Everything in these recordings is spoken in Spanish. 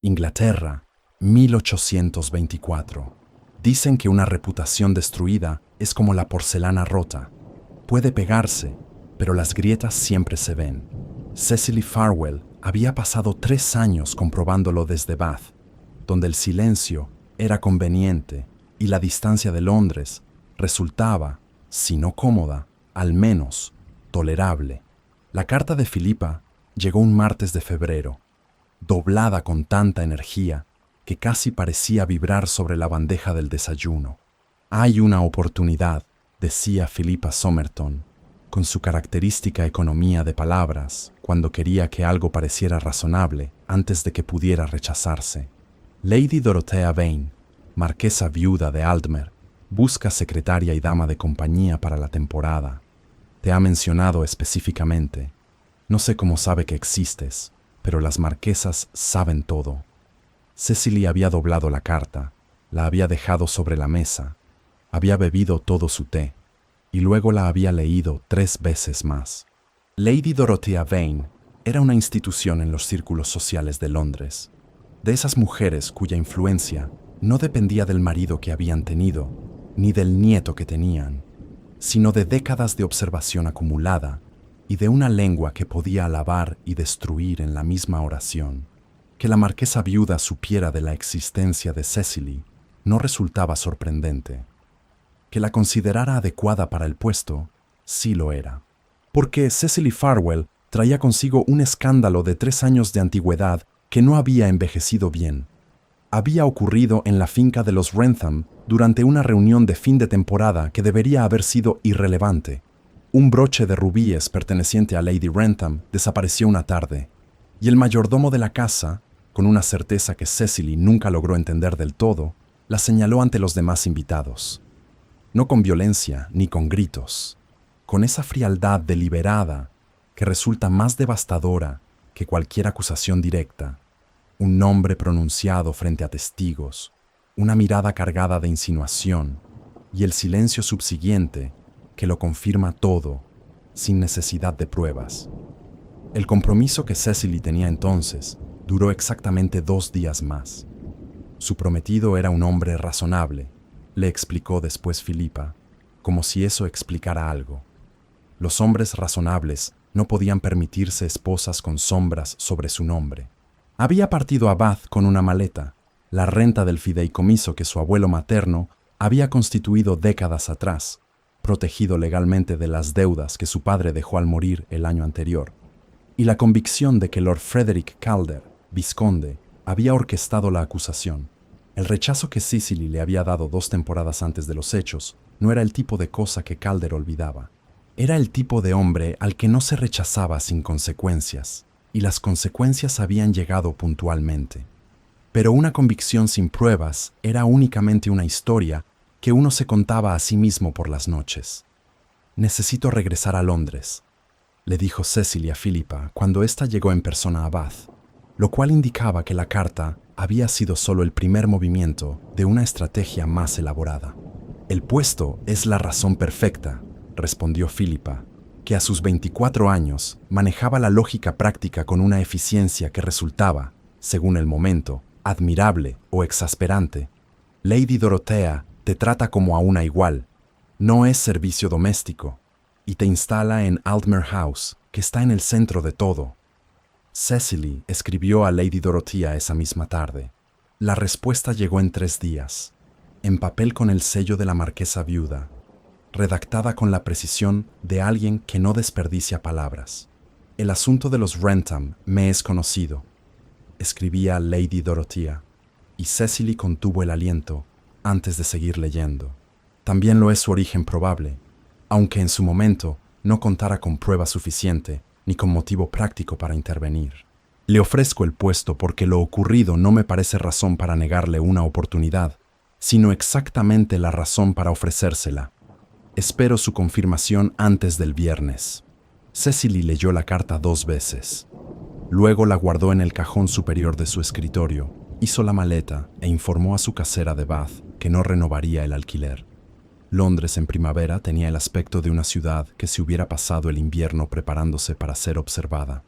Inglaterra, 1824. Dicen que una reputación destruida es como la porcelana rota. Puede pegarse, pero las grietas siempre se ven. Cecily Farwell había pasado 3 años comprobándolo desde Bath, donde el silencio era conveniente y la distancia de Londres resultaba, si no cómoda, al menos tolerable. La carta de Philippa llegó un martes de febrero, doblada con tanta energía que casi parecía vibrar sobre la bandeja del desayuno. Hay una oportunidad, decía Philippa Somerton, con su característica economía de palabras, cuando quería que algo pareciera razonable antes de que pudiera rechazarse. Lady Dorothea Vane, marquesa viuda de Aldmer, busca secretaria y dama de compañía para la temporada. Te ha mencionado específicamente. No sé cómo sabe que existes, pero las marquesas saben todo. Cecily había doblado la carta, la había dejado sobre la mesa, había bebido todo su té, y luego la había leído 3 veces más. Lady Dorothea Vane era una institución en los círculos sociales de Londres, de esas mujeres cuya influencia no dependía del marido que habían tenido, ni del nieto que tenían, sino de décadas de observación acumulada y de una lengua que podía alabar y destruir en la misma oración. Que la marquesa viuda supiera de la existencia de Cecily no resultaba sorprendente. Que la considerara adecuada para el puesto, sí lo era. Porque Cecily Farwell traía consigo un escándalo de 3 años de antigüedad que no había envejecido bien. Había ocurrido en la finca de los Wrentham durante una reunión de fin de temporada que debería haber sido irrelevante. Un broche de rubíes perteneciente a Lady Wrentham desapareció una tarde, y el mayordomo de la casa, con una certeza que Cecily nunca logró entender del todo, la señaló ante los demás invitados. No con violencia ni con gritos, con esa frialdad deliberada que resulta más devastadora que cualquier acusación directa. Un nombre pronunciado frente a testigos, una mirada cargada de insinuación y el silencio subsiguiente que lo confirma todo, sin necesidad de pruebas. El compromiso que Cecily tenía entonces duró exactamente 2 días más. Su prometido era un hombre razonable, le explicó después Philippa, como si eso explicara algo. Los hombres razonables no podían permitirse esposas con sombras sobre su nombre. Había partido a Bath con una maleta, la renta del fideicomiso que su abuelo materno había constituido décadas atrás, protegido legalmente de las deudas que su padre dejó al morir el año anterior, y la convicción de que Lord Frederick Calder, vizconde, había orquestado la acusación. El rechazo que Cecily le había dado 2 temporadas antes de los hechos no era el tipo de cosa que Calder olvidaba. Era el tipo de hombre al que no se rechazaba sin consecuencias, y las consecuencias habían llegado puntualmente. Pero una convicción sin pruebas era únicamente una historia que uno se contaba a sí mismo por las noches. «Necesito regresar a Londres», le dijo Cecily a Philippa cuando ésta llegó en persona a Bath, lo cual indicaba que la carta había sido solo el primer movimiento de una estrategia más elaborada. «El puesto es la razón perfecta», respondió Philippa, que a sus 24 años manejaba la lógica práctica con una eficiencia que resultaba, según el momento, admirable o exasperante. «Lady Dorothea te trata como a una igual, no es servicio doméstico, y te instala en Aldmer House, que está en el centro de todo». Cecily escribió a Lady Dorothea esa misma tarde. La respuesta llegó en 3 días, en papel con el sello de la marquesa viuda, redactada con la precisión de alguien que no desperdicia palabras. «El asunto de los Wrentham me es conocido», escribía Lady Dorothea, y Cecily contuvo el aliento antes de seguir leyendo. También lo es su origen probable, aunque en su momento no contara con prueba suficiente ni con motivo práctico para intervenir. Le ofrezco el puesto porque lo ocurrido no me parece razón para negarle una oportunidad, sino exactamente la razón para ofrecérsela. Espero su confirmación antes del viernes. Cecily leyó la carta 2 veces. Luego la guardó en el cajón superior de su escritorio, hizo la maleta e informó a su casera de Bath que no renovaría el alquiler. Londres en primavera tenía el aspecto de una ciudad que se hubiera pasado el invierno preparándose para ser observada.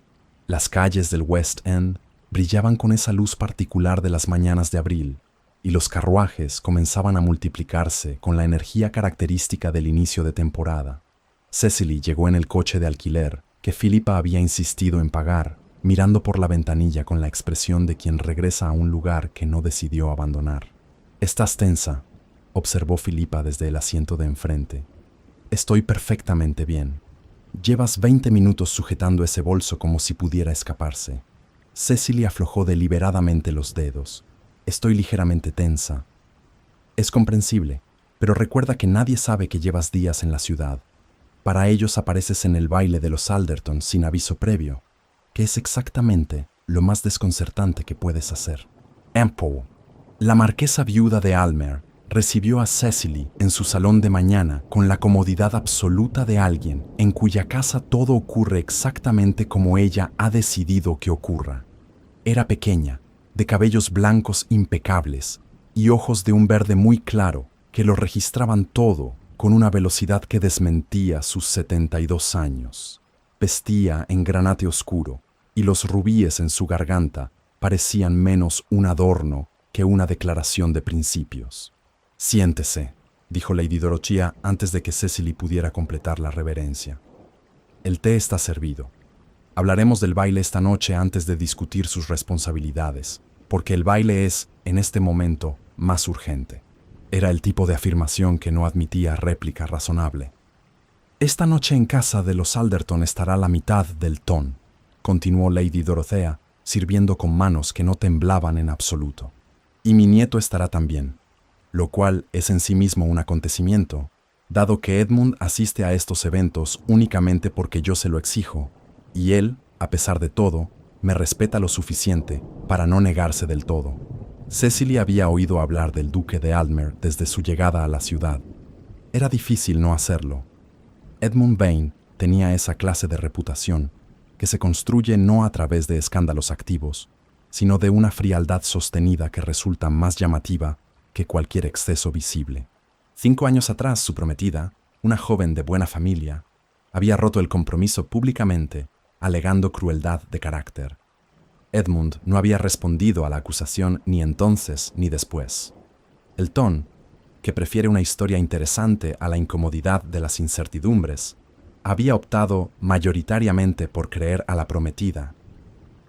Las calles del West End, Brillaban con esa luz particular de las mañanas de abril, y los carruajes comenzaban a multiplicarse con la energía característica del inicio de temporada. Cecily llegó en el coche de alquiler que Philippa había insistido en pagar, mirando por la ventanilla con la expresión de quien regresa a un lugar que no decidió abandonar. «Estás tensa», observó Philippa desde el asiento de enfrente. «Estoy perfectamente bien. Llevas 20 minutos sujetando ese bolso como si pudiera escaparse». Cecily aflojó deliberadamente los dedos. «Estoy ligeramente tensa». «Es comprensible, pero recuerda que nadie sabe que llevas días en la ciudad. Para ellos apareces en el baile de los Alderton sin aviso previo, que es exactamente lo más desconcertante que puedes hacer». Ample. La marquesa viuda de Almer recibió a Cecily en su salón de mañana con la comodidad absoluta de alguien en cuya casa todo ocurre exactamente como ella ha decidido que ocurra. Era pequeña, de cabellos blancos impecables y ojos de un verde muy claro que lo registraban todo con una velocidad que desmentía sus 72 años. Vestía en granate oscuro y los rubíes en su garganta parecían menos un adorno que una declaración de principios. «Siéntese», dijo Lady Dorothea antes de que Cecily pudiera completar la reverencia. «El té está servido. Hablaremos del baile esta noche antes de discutir sus responsabilidades, porque el baile es, en este momento, más urgente». Era el tipo de afirmación que no admitía réplica razonable. «Esta noche en casa de los Alderton estará la mitad del ton», continuó Lady Dorothea, sirviendo con manos que no temblaban en absoluto. «Y mi nieto estará también, lo cual es en sí mismo un acontecimiento, dado que Edmund asiste a estos eventos únicamente porque yo se lo exijo, y él, a pesar de todo, me respeta lo suficiente para no negarse del todo». Cecily había oído hablar del duque de Almer desde su llegada a la ciudad. Era difícil no hacerlo. Edmund Vane tenía esa clase de reputación que se construye no a través de escándalos activos, sino de una frialdad sostenida que resulta más llamativa que cualquier exceso visible. 5 años atrás, su prometida, una joven de buena familia, había roto el compromiso públicamente, alegando crueldad de carácter. Edmund no había respondido a la acusación ni entonces ni después. El ton, que prefiere una historia interesante a la incomodidad de las incertidumbres, había optado mayoritariamente por creer a la prometida.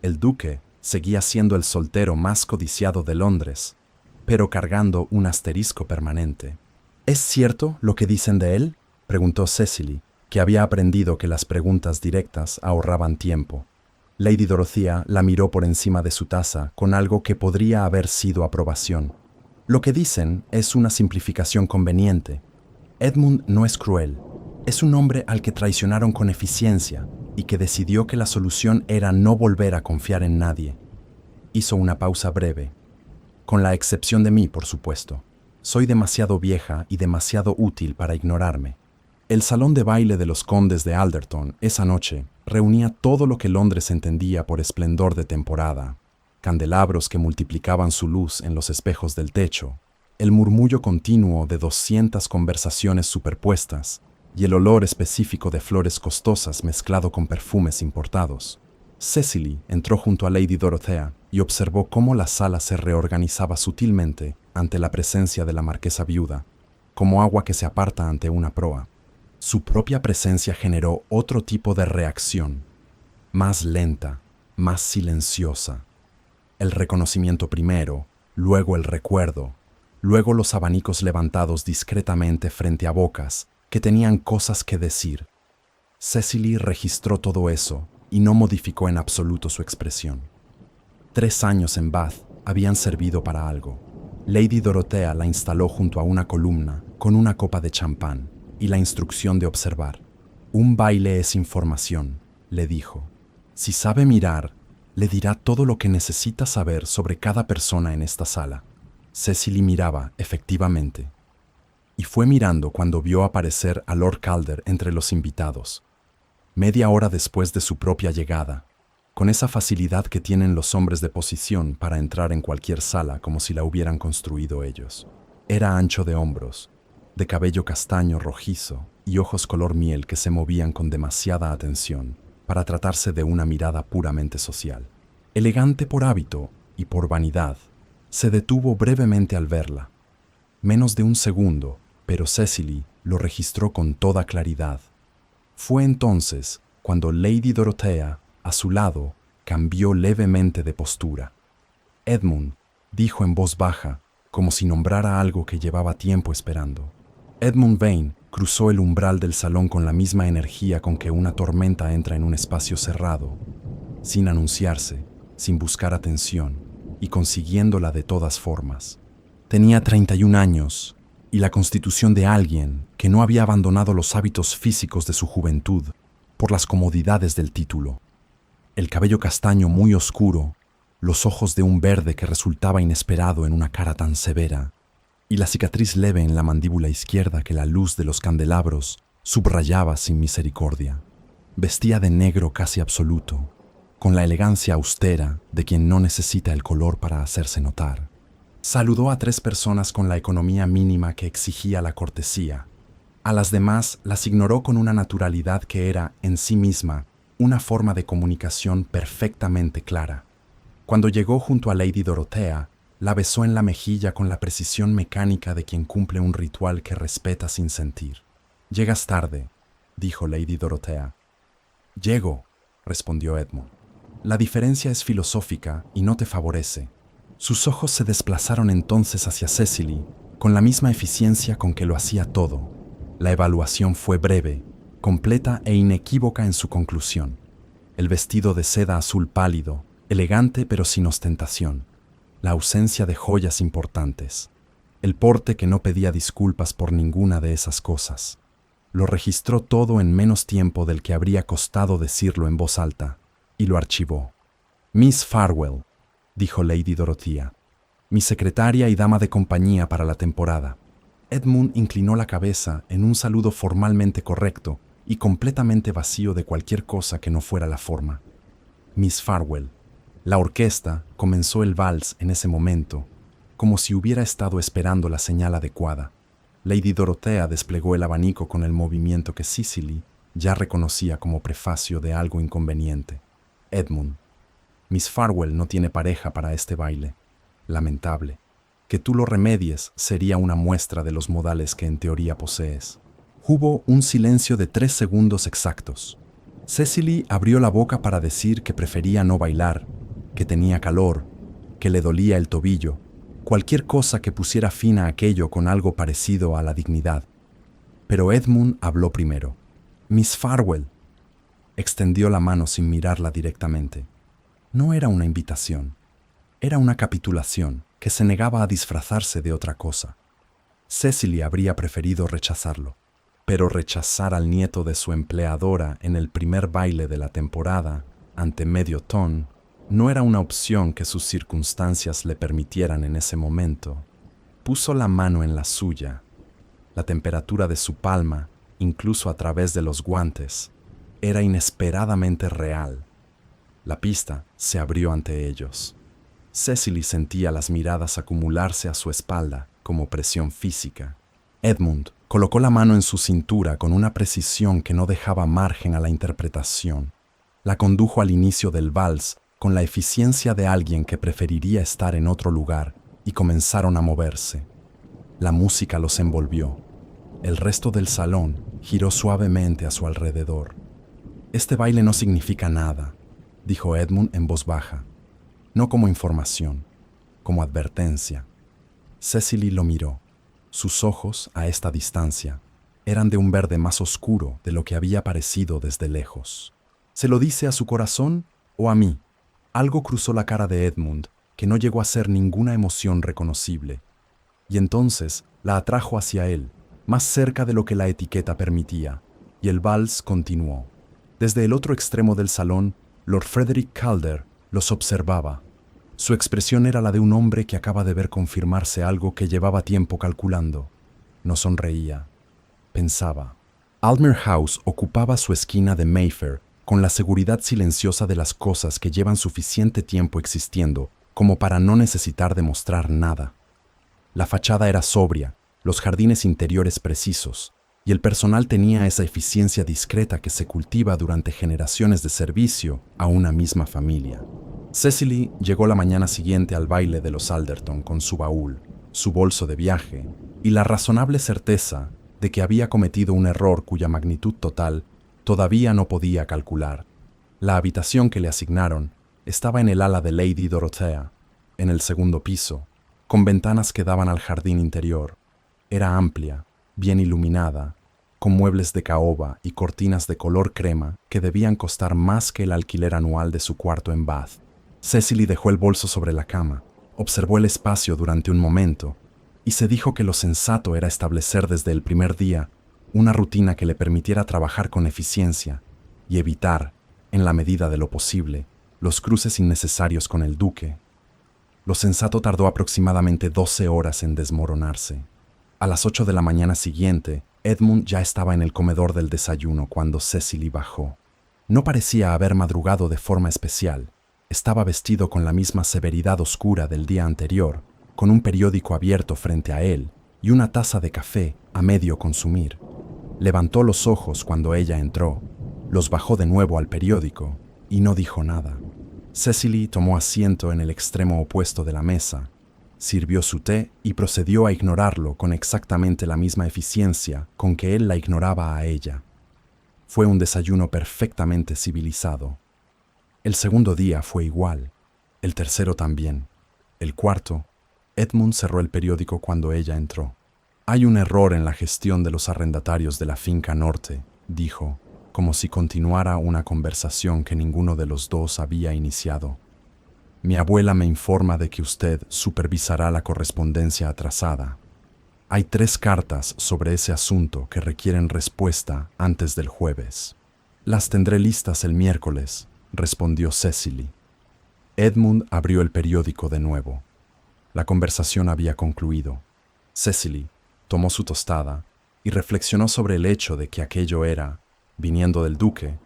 El duque seguía siendo el soltero más codiciado de Londres, pero cargando un asterisco permanente. «¿Es cierto lo que dicen de él?», preguntó Cecily, que había aprendido que las preguntas directas ahorraban tiempo. Lady Dorothea la miró por encima de su taza con algo que podría haber sido aprobación. «Lo que dicen es una simplificación conveniente. Edmund no es cruel. Es un hombre al que traicionaron con eficiencia y que decidió que la solución era no volver a confiar en nadie». Hizo una pausa breve. «Con la excepción de mí, por supuesto. Soy demasiado vieja y demasiado útil para ignorarme». El salón de baile de los condes de Alderton esa noche reunía todo lo que Londres entendía por esplendor de temporada: candelabros que multiplicaban su luz en los espejos del techo, el murmullo continuo de 200 conversaciones superpuestas y el olor específico de flores costosas mezclado con perfumes importados. Cecily entró junto a Lady Dorothea y observó cómo la sala se reorganizaba sutilmente ante la presencia de la marquesa viuda, como agua que se aparta ante una proa. Su propia presencia generó otro tipo de reacción, más lenta, más silenciosa. El reconocimiento primero, luego el recuerdo, luego los abanicos levantados discretamente frente a bocas que tenían cosas que decir. Cecily registró todo eso y no modificó en absoluto su expresión. 3 años en Bath habían servido para algo. Lady Dorothea la instaló junto a una columna con una copa de champán y la instrucción de observar. «Un baile es información», le dijo. «Si sabe mirar, le dirá todo lo que necesita saber sobre cada persona en esta sala». Cecily miraba, efectivamente. Y fue mirando cuando vio aparecer a Lord Calder entre los invitados. Media hora después de su propia llegada, con esa facilidad que tienen los hombres de posición para entrar en cualquier sala como si la hubieran construido ellos. Era ancho de hombros, de cabello castaño rojizo y ojos color miel que se movían con demasiada atención para tratarse de una mirada puramente social. Elegante por hábito y por vanidad, se detuvo brevemente al verla. Menos de un segundo, pero Cecily lo registró con toda claridad. Fue entonces cuando Lady Dorothea, a su lado, cambió levemente de postura. Edmund, dijo en voz baja, como si nombrara algo que llevaba tiempo esperando. Edmund Vane cruzó el umbral del salón con la misma energía con que una tormenta entra en un espacio cerrado, sin anunciarse, sin buscar atención y consiguiéndola de todas formas. Tenía 31 años y la constitución de alguien que no había abandonado los hábitos físicos de su juventud por las comodidades del título. El cabello castaño muy oscuro, los ojos de un verde que resultaba inesperado en una cara tan severa, y la cicatriz leve en la mandíbula izquierda que la luz de los candelabros subrayaba sin misericordia. Vestía de negro casi absoluto, con la elegancia austera de quien no necesita el color para hacerse notar. Saludó a 3 personas con la economía mínima que exigía la cortesía. A las demás las ignoró con una naturalidad que era, en sí misma, una forma de comunicación perfectamente clara. Cuando llegó junto a Lady Dorothea, la besó en la mejilla con la precisión mecánica de quien cumple un ritual que respeta sin sentir. «Llegas tarde», dijo Lady Dorothea. «Llego», respondió Edmund. «La diferencia es filosófica y no te favorece». Sus ojos se desplazaron entonces hacia Cecily, con la misma eficiencia con que lo hacía todo. La evaluación fue breve, completa e inequívoca en su conclusión. El vestido de seda azul pálido, elegante pero sin ostentación. La ausencia de joyas importantes. El porte que no pedía disculpas por ninguna de esas cosas. Lo registró todo en menos tiempo del que habría costado decirlo en voz alta, y lo archivó. «Miss Farwell», dijo Lady Dorothea, «mi secretaria y dama de compañía para la temporada». Edmund inclinó la cabeza en un saludo formalmente correcto y completamente vacío de cualquier cosa que no fuera la forma. «Miss Farwell». La orquesta comenzó el vals en ese momento, como si hubiera estado esperando la señal adecuada. Lady Dorothea desplegó el abanico con el movimiento que Cecily ya reconocía como prefacio de algo inconveniente. «Edmund, Miss Farwell no tiene pareja para este baile. Lamentable. Que tú lo remedies sería una muestra de los modales que en teoría posees». Hubo un silencio de 3 segundos exactos. Cecily abrió la boca para decir que prefería no bailar, que tenía calor, que le dolía el tobillo, cualquier cosa que pusiera fin a aquello con algo parecido a la dignidad. Pero Edmund habló primero. «Miss Farwell». Extendió la mano sin mirarla directamente. No era una invitación, era una capitulación que se negaba a disfrazarse de otra cosa. Cecily habría preferido rechazarlo, pero rechazar al nieto de su empleadora en el primer baile de la temporada, ante medio ton, no era una opción que sus circunstancias le permitieran en ese momento. Puso la mano en la suya. La temperatura de su palma, incluso a través de los guantes, era inesperadamente real. La pista se abrió ante ellos. Cecily sentía las miradas acumularse a su espalda como presión física. Edmund colocó la mano en su cintura con una precisión que no dejaba margen a la interpretación. La condujo al inicio del vals con la eficiencia de alguien que preferiría estar en otro lugar, y comenzaron a moverse. La música los envolvió. El resto del salón giró suavemente a su alrededor. «Este baile no significa nada», dijo Edmund en voz baja. «No como información, como advertencia». Cecily lo miró. Sus ojos, a esta distancia, eran de un verde más oscuro de lo que había parecido desde lejos. «¿Se lo dice a su corazón o a mí?» Algo cruzó la cara de Edmund, que no llegó a ser ninguna emoción reconocible, y entonces la atrajo hacia él, más cerca de lo que la etiqueta permitía, y el vals continuó. Desde el otro extremo del salón, Lord Frederick Calder los observaba. Su expresión era la de un hombre que acaba de ver confirmarse algo que llevaba tiempo calculando. No sonreía. Pensaba. Almer House ocupaba su esquina de Mayfair con la seguridad silenciosa de las cosas que llevan suficiente tiempo existiendo como para no necesitar demostrar nada. La fachada era sobria, los jardines interiores precisos, y el personal tenía esa eficiencia discreta que se cultiva durante generaciones de servicio a una misma familia. Cecily llegó la mañana siguiente al baile de los Alderton con su baúl, su bolso de viaje y la razonable certeza de que había cometido un error cuya magnitud total todavía no podía calcular. La habitación que le asignaron estaba en el ala de Lady Dorothea, en el segundo piso, con ventanas que daban al jardín interior. Era amplia, bien iluminada, con muebles de caoba y cortinas de color crema que debían costar más que el alquiler anual de su cuarto en Bath. Cecily dejó el bolso sobre la cama, observó el espacio durante un momento y se dijo que lo sensato era establecer desde el primer día una rutina que le permitiera trabajar con eficiencia y evitar, en la medida de lo posible, los cruces innecesarios con el duque. Lo sensato tardó aproximadamente 12 horas en desmoronarse. A las 8 de la mañana siguiente, Edmund ya estaba en el comedor del desayuno cuando Cecily bajó. No parecía haber madrugado de forma especial. Estaba vestido con la misma severidad oscura del día anterior, con un periódico abierto frente a él y una taza de café a medio consumir. Levantó los ojos cuando ella entró, los bajó de nuevo al periódico y no dijo nada. Cecily tomó asiento en el extremo opuesto de la mesa, sirvió su té y procedió a ignorarlo con exactamente la misma eficiencia con que él la ignoraba a ella. Fue un desayuno perfectamente civilizado. El segundo día fue igual, el tercero también. El cuarto, Edmund cerró el periódico cuando ella entró. «Hay un error en la gestión de los arrendatarios de la finca norte», dijo, como si continuara una conversación que ninguno de los dos había iniciado. «Mi abuela me informa de que usted supervisará la correspondencia atrasada. Hay 3 cartas sobre ese asunto que requieren respuesta antes del jueves. Las tendré listas el miércoles», respondió Cecily. Edmund abrió el periódico de nuevo. La conversación había concluido. Cecily tomó su tostada y reflexionó sobre el hecho de que aquello era, viniendo del duque,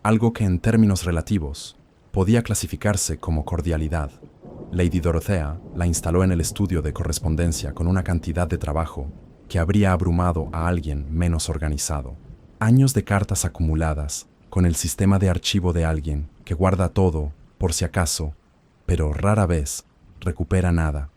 algo que en términos relativos podía clasificarse como cordialidad. Lady Dorothea la instaló en el estudio de correspondencia con una cantidad de trabajo que habría abrumado a alguien menos organizado. Años de cartas acumuladas con el sistema de archivo de alguien que guarda todo, por si acaso, pero rara vez recupera nada.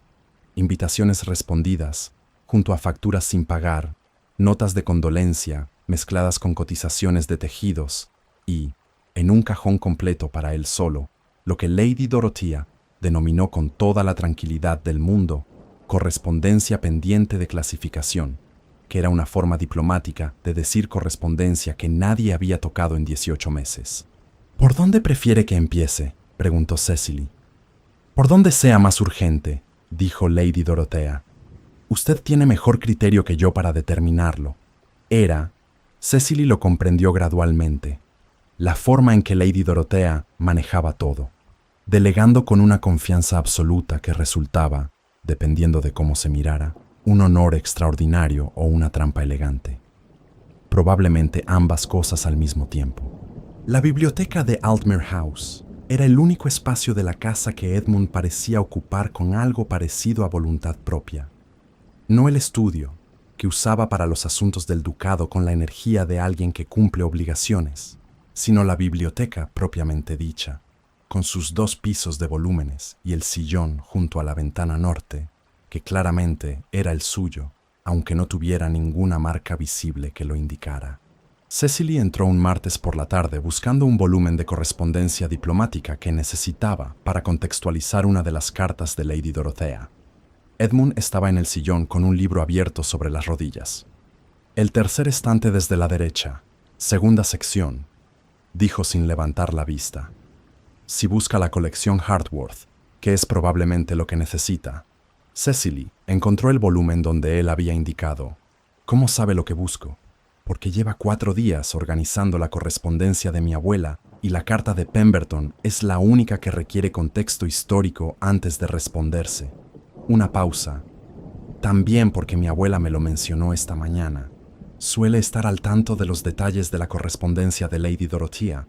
Invitaciones respondidas, junto a facturas sin pagar, notas de condolencia mezcladas con cotizaciones de tejidos y, en un cajón completo para él solo, lo que Lady Dorothea denominó con toda la tranquilidad del mundo correspondencia pendiente de clasificación, que era una forma diplomática de decir correspondencia que nadie había tocado en 18 meses. «¿Por dónde prefiere que empiece?», preguntó Cecily. «Por donde sea más urgente», dijo Lady Dorothea. «Usted tiene mejor criterio que yo para determinarlo». Cecily lo comprendió gradualmente, la forma en que Lady Dorothea manejaba todo, delegando con una confianza absoluta que resultaba, dependiendo de cómo se mirara, un honor extraordinario o una trampa elegante. Probablemente ambas cosas al mismo tiempo. La biblioteca de Altmere House era el único espacio de la casa que Edmund parecía ocupar con algo parecido a voluntad propia. No el estudio, que usaba para los asuntos del ducado con la energía de alguien que cumple obligaciones, sino la biblioteca propiamente dicha, con sus 2 pisos de volúmenes y el sillón junto a la ventana norte, que claramente era el suyo, aunque no tuviera ninguna marca visible que lo indicara. Cecily entró un martes por la tarde buscando un volumen de correspondencia diplomática que necesitaba para contextualizar una de las cartas de Lady Dorothea. Edmund estaba en el sillón con un libro abierto sobre las rodillas. «El tercer estante desde la derecha, segunda sección», dijo sin levantar la vista. «Si busca la colección Hartworth, que es probablemente lo que necesita». Cecily encontró el volumen donde él había indicado. «¿Cómo sabe lo que busco?». «Porque lleva 4 días organizando la correspondencia de mi abuela y la carta de Pemberton es la única que requiere contexto histórico antes de responderse». Una pausa. «También porque mi abuela me lo mencionó esta mañana. Suele estar al tanto de los detalles de la correspondencia de Lady Dorothea.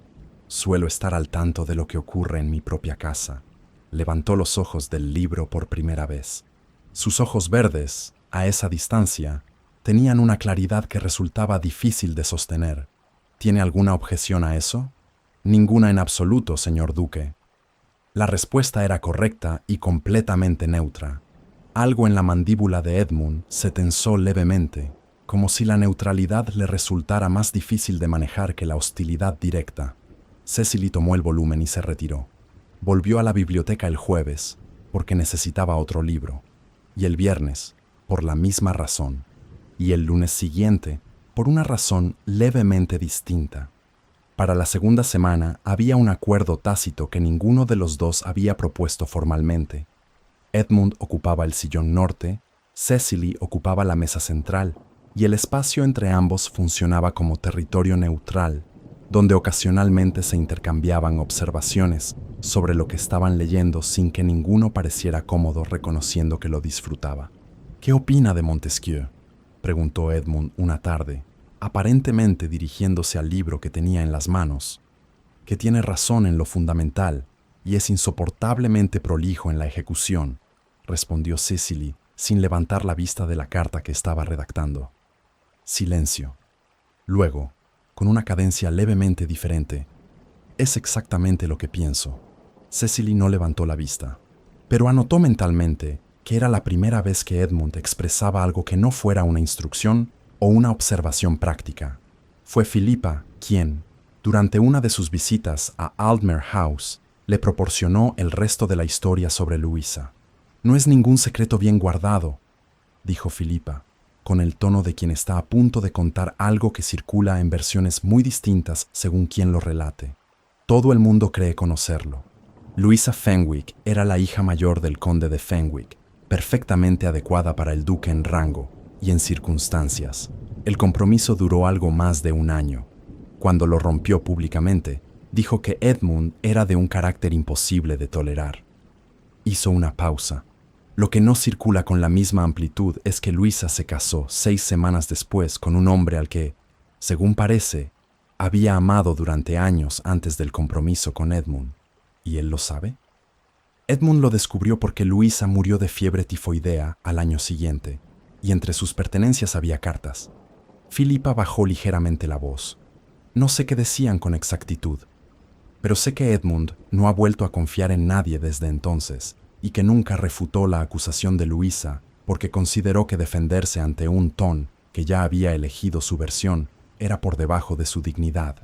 Suelo estar al tanto de lo que ocurre en mi propia casa». Levantó los ojos del libro por primera vez. Sus ojos verdes, a esa distancia, tenían una claridad que resultaba difícil de sostener. «¿Tiene alguna objeción a eso?». «Ninguna en absoluto, señor duque». La respuesta era correcta y completamente neutra. Algo en la mandíbula de Edmund se tensó levemente, como si la neutralidad le resultara más difícil de manejar que la hostilidad directa. Cecily tomó el volumen y se retiró. Volvió a la biblioteca el jueves, porque necesitaba otro libro, y el viernes, por la misma razón, y el lunes siguiente, por una razón levemente distinta. Para la segunda semana había un acuerdo tácito que ninguno de los dos había propuesto formalmente. Edmund ocupaba el sillón norte, Cecily ocupaba la mesa central, y el espacio entre ambos funcionaba como territorio neutral, donde ocasionalmente se intercambiaban observaciones sobre lo que estaban leyendo sin que ninguno pareciera cómodo reconociendo que lo disfrutaba. «¿Qué opina de Montesquieu?», preguntó Edmund una tarde, aparentemente dirigiéndose al libro que tenía en las manos. «Que tiene razón en lo fundamental y es insoportablemente prolijo en la ejecución», respondió Cecily, sin levantar la vista de la carta que estaba redactando. Silencio. Luego, con una cadencia levemente diferente, «Es exactamente lo que pienso». Cecily no levantó la vista, pero anotó mentalmente que era la primera vez que Edmund expresaba algo que no fuera una instrucción o una observación práctica. Fue Philippa quien, durante una de sus visitas a Aldmere House, le proporcionó el resto de la historia sobre Louisa. «No es ningún secreto bien guardado», dijo Philippa, con el tono de quien está a punto de contar algo que circula en versiones muy distintas según quien lo relate. «Todo el mundo cree conocerlo. Louisa Fenwick era la hija mayor del conde de Fenwick, perfectamente adecuada para el duque en rango y en circunstancias. El compromiso duró algo más de un año. Cuando lo rompió públicamente, dijo que Edmund era de un carácter imposible de tolerar. Hizo una pausa. Lo que no circula con la misma amplitud es que Luisa se casó 6 semanas después con un hombre al que, según parece, había amado durante años antes del compromiso con Edmund. ¿Y él lo sabe? Edmund lo descubrió porque Luisa murió de fiebre tifoidea al año siguiente, y entre sus pertenencias había cartas. Philippa bajó ligeramente la voz. No sé qué decían con exactitud, pero sé que Edmund no ha vuelto a confiar en nadie desde entonces, y que nunca refutó la acusación de Luisa porque consideró que defenderse ante un Ton que ya había elegido su versión era por debajo de su dignidad.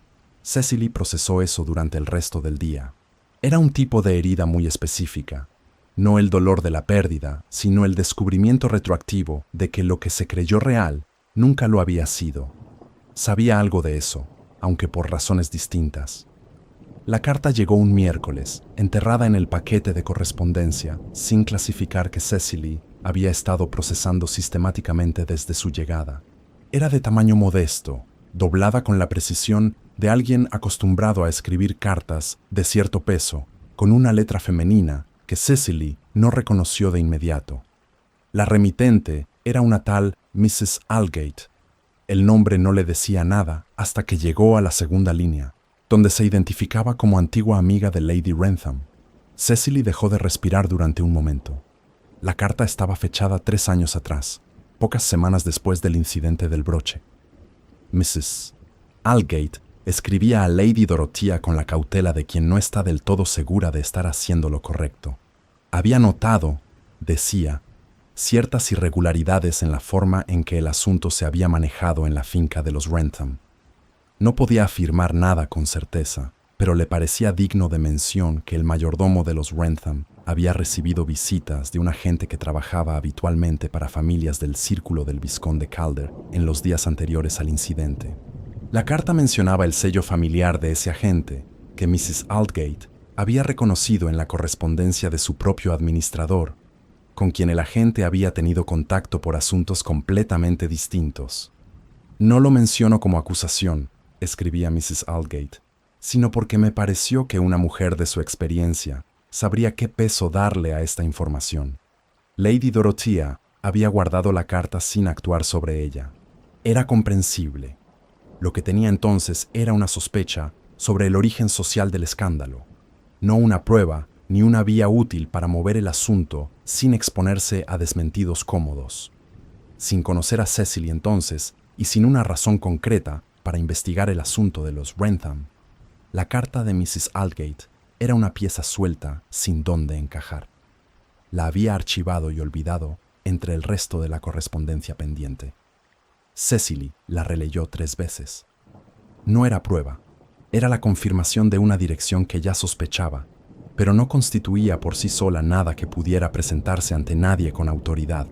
Cecily procesó eso durante el resto del día. Era un tipo de herida muy específica, no el dolor de la pérdida, sino el descubrimiento retroactivo de que lo que se creyó real nunca lo había sido. Sabía algo de eso, aunque por razones distintas. La carta llegó un miércoles, enterrada en el paquete de correspondencia, sin clasificar que Cecily había estado procesando sistemáticamente desde su llegada. Era de tamaño modesto, doblada con la precisión de alguien acostumbrado a escribir cartas de cierto peso, con una letra femenina que Cecily no reconoció de inmediato. La remitente era una tal Mrs. Aldgate. El nombre no le decía nada hasta que llegó a la segunda línea, donde se identificaba como antigua amiga de Lady Wrentham. Cecily dejó de respirar durante un momento. La carta estaba fechada 3 años atrás, pocas semanas después del incidente del broche. Mrs. Aldgate escribía a Lady Dorothea con la cautela de quien no está del todo segura de estar haciendo lo correcto. Había notado, decía, ciertas irregularidades en la forma en que el asunto se había manejado en la finca de los Wrentham. No podía afirmar nada con certeza, pero le parecía digno de mención que el mayordomo de los Wrentham había recibido visitas de un agente que trabajaba habitualmente para familias del círculo del vizconde Calder en los días anteriores al incidente. La carta mencionaba el sello familiar de ese agente, que Mrs. Aldgate había reconocido en la correspondencia de su propio administrador, con quien el agente había tenido contacto por asuntos completamente distintos. «No lo menciono como acusación», escribía Mrs. Aldgate, «sino porque me pareció que una mujer de su experiencia sabría qué peso darle a esta información». Lady Dorothea había guardado la carta sin actuar sobre ella. Era comprensible. Lo que tenía entonces era una sospecha sobre el origen social del escándalo, no una prueba ni una vía útil para mover el asunto sin exponerse a desmentidos cómodos. Sin conocer a Cecily entonces, y sin una razón concreta para investigar el asunto de los Wrentham, la carta de Mrs. Aldgate era una pieza suelta sin dónde encajar. La había archivado y olvidado entre el resto de la correspondencia pendiente. Cecily la releyó 3 veces. No era prueba, era la confirmación de una dirección que ya sospechaba, pero no constituía por sí sola nada que pudiera presentarse ante nadie con autoridad.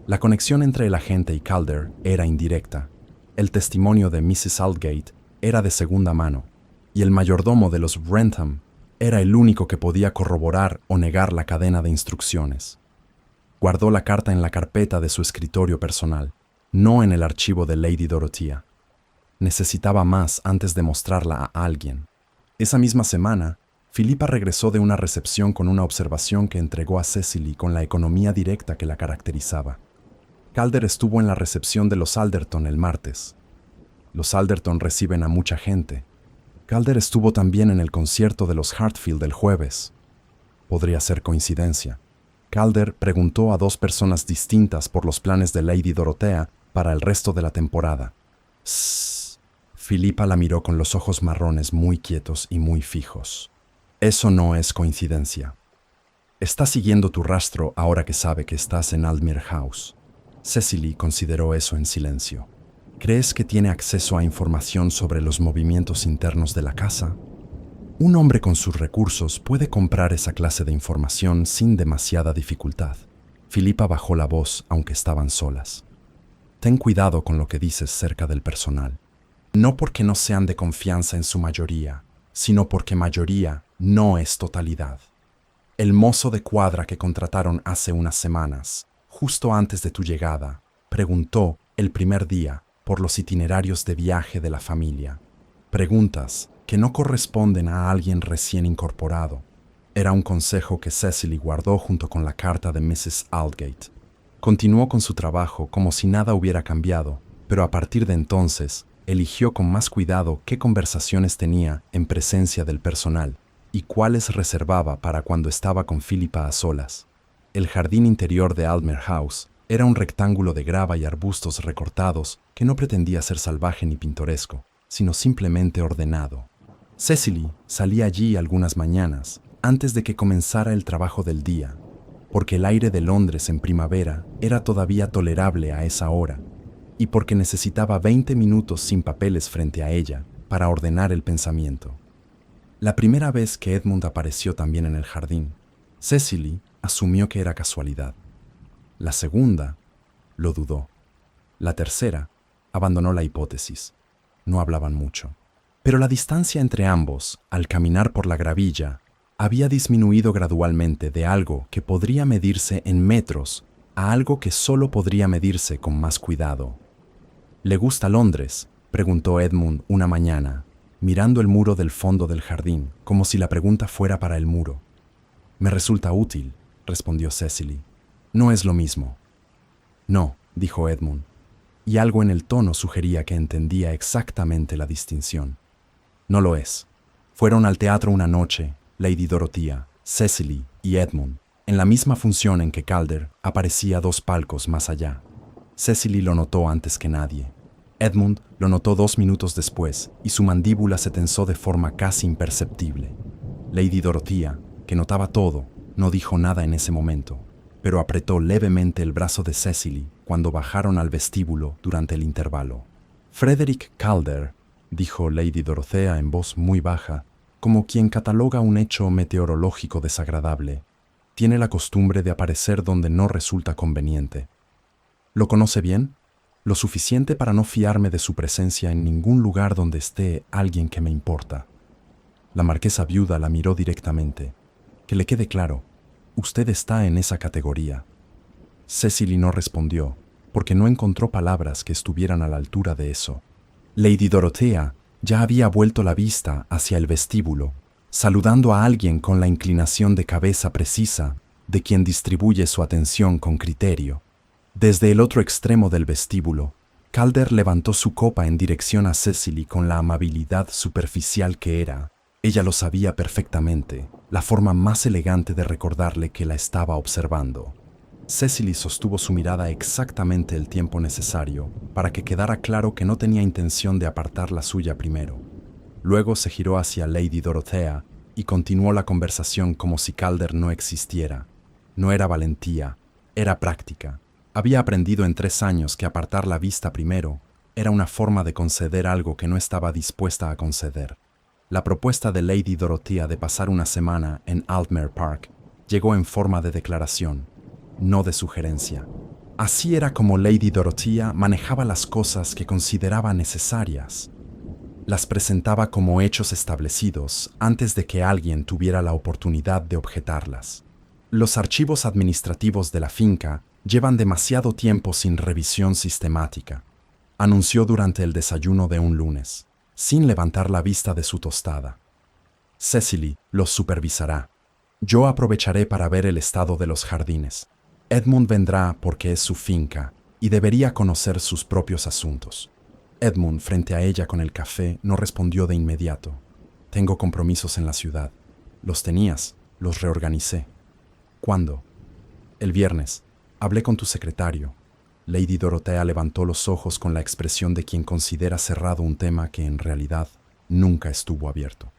La conexión entre el agente y Calder era indirecta. El testimonio de Mrs. Aldgate era de segunda mano, y el mayordomo de los Wrentham era el único que podía corroborar o negar la cadena de instrucciones. Guardó la carta en la carpeta de su escritorio personal, no en el archivo de Lady Dorothea. Necesitaba más antes de mostrarla a alguien. Esa misma semana, Philippa regresó de una recepción con una observación que entregó a Cecily con la economía directa que la caracterizaba. Calder estuvo en la recepción de los Alderton el martes. Los Alderton reciben a mucha gente. Calder estuvo también en el concierto de los Hartfield el jueves. Podría ser coincidencia. Calder preguntó a 2 personas distintas por los planes de Lady Dorothea para el resto de la temporada. Sss. Philippa la miró con los ojos marrones muy quietos y muy fijos. Eso no es coincidencia. Está siguiendo tu rastro ahora que sabe que estás en Aldmere House. Cecily consideró eso en silencio. ¿Crees que tiene acceso a información sobre los movimientos internos de la casa? Un hombre con sus recursos puede comprar esa clase de información sin demasiada dificultad. Philippa bajó la voz, aunque estaban solas. Ten cuidado con lo que dices cerca del personal. No porque no sean de confianza en su mayoría, sino porque mayoría no es totalidad. El mozo de cuadra que contrataron hace unas semanas, justo antes de tu llegada, preguntó el primer día por los itinerarios de viaje de la familia. Preguntas que no corresponden a alguien recién incorporado. Era un consejo que Cecily guardó junto con la carta de Mrs. Aldgate. Continuó con su trabajo como si nada hubiera cambiado, pero a partir de entonces eligió con más cuidado qué conversaciones tenía en presencia del personal y cuáles reservaba para cuando estaba con Philippa a solas. El jardín interior de Aldmere House era un rectángulo de grava y arbustos recortados que no pretendía ser salvaje ni pintoresco, sino simplemente ordenado. Cecily salía allí algunas mañanas, antes de que comenzara el trabajo del día, porque el aire de Londres en primavera era todavía tolerable a esa hora, y porque necesitaba 20 minutos sin papeles frente a ella para ordenar el pensamiento. La primera vez que Edmund apareció también en el jardín, Cecily asumió que era casualidad. La segunda, lo dudó. La tercera, abandonó la hipótesis. No hablaban mucho. Pero la distancia entre ambos, al caminar por la gravilla, había disminuido gradualmente de algo que podría medirse en metros a algo que solo podría medirse con más cuidado. ¿Le gusta Londres?, preguntó Edmund una mañana, mirando el muro del fondo del jardín, como si la pregunta fuera para el muro. Me resulta útil, respondió Cecily. No es lo mismo. No, dijo Edmund, y algo en el tono sugería que entendía exactamente la distinción. No lo es. Fueron al teatro una noche, Lady Dorothea, Cecily y Edmund, en la misma función en que Calder aparecía 2 palcos más allá. Cecily lo notó antes que nadie. Edmund lo notó 2 minutos después y su mandíbula se tensó de forma casi imperceptible. Lady Dorothea, que notaba todo, no dijo nada en ese momento, pero apretó levemente el brazo de Cecily cuando bajaron al vestíbulo durante el intervalo. Frederick Calder, dijo Lady Dorothea en voz muy baja, como quien cataloga un hecho meteorológico desagradable, tiene la costumbre de aparecer donde no resulta conveniente. ¿Lo conoce bien? Lo suficiente para no fiarme de su presencia en ningún lugar donde esté alguien que me importa. La marquesa viuda la miró directamente. Que le quede claro, usted está en esa categoría. Cecily no respondió, porque no encontró palabras que estuvieran a la altura de eso. Lady Dorothea ya había vuelto la vista hacia el vestíbulo, saludando a alguien con la inclinación de cabeza precisa de quien distribuye su atención con criterio. Desde el otro extremo del vestíbulo, Calder levantó su copa en dirección a Cecily con la amabilidad superficial que era. Ella lo sabía perfectamente, la forma más elegante de recordarle que la estaba observando. Cecily sostuvo su mirada exactamente el tiempo necesario para que quedara claro que no tenía intención de apartar la suya primero. Luego se giró hacia Lady Dorothea y continuó la conversación como si Calder no existiera. No era valentía, era práctica. Había aprendido en 3 años que apartar la vista primero era una forma de conceder algo que no estaba dispuesta a conceder. La propuesta de Lady Dorothea de pasar una semana en Altmere Park llegó en forma de declaración, no de sugerencia. Así era como Lady Dorothea manejaba las cosas que consideraba necesarias. Las presentaba como hechos establecidos antes de que alguien tuviera la oportunidad de objetarlas. Los archivos administrativos de la finca llevan demasiado tiempo sin revisión sistemática, anunció durante el desayuno de un lunes, sin levantar la vista de su tostada. Cecily los supervisará. Yo aprovecharé para ver el estado de los jardines. Edmund vendrá porque es su finca y debería conocer sus propios asuntos. Edmund, frente a ella con el café, no respondió de inmediato. Tengo compromisos en la ciudad. Los tenías, los reorganicé. ¿Cuándo? El viernes. Hablé con tu secretario. Lady Dorothea levantó los ojos con la expresión de quien considera cerrado un tema que en realidad nunca estuvo abierto.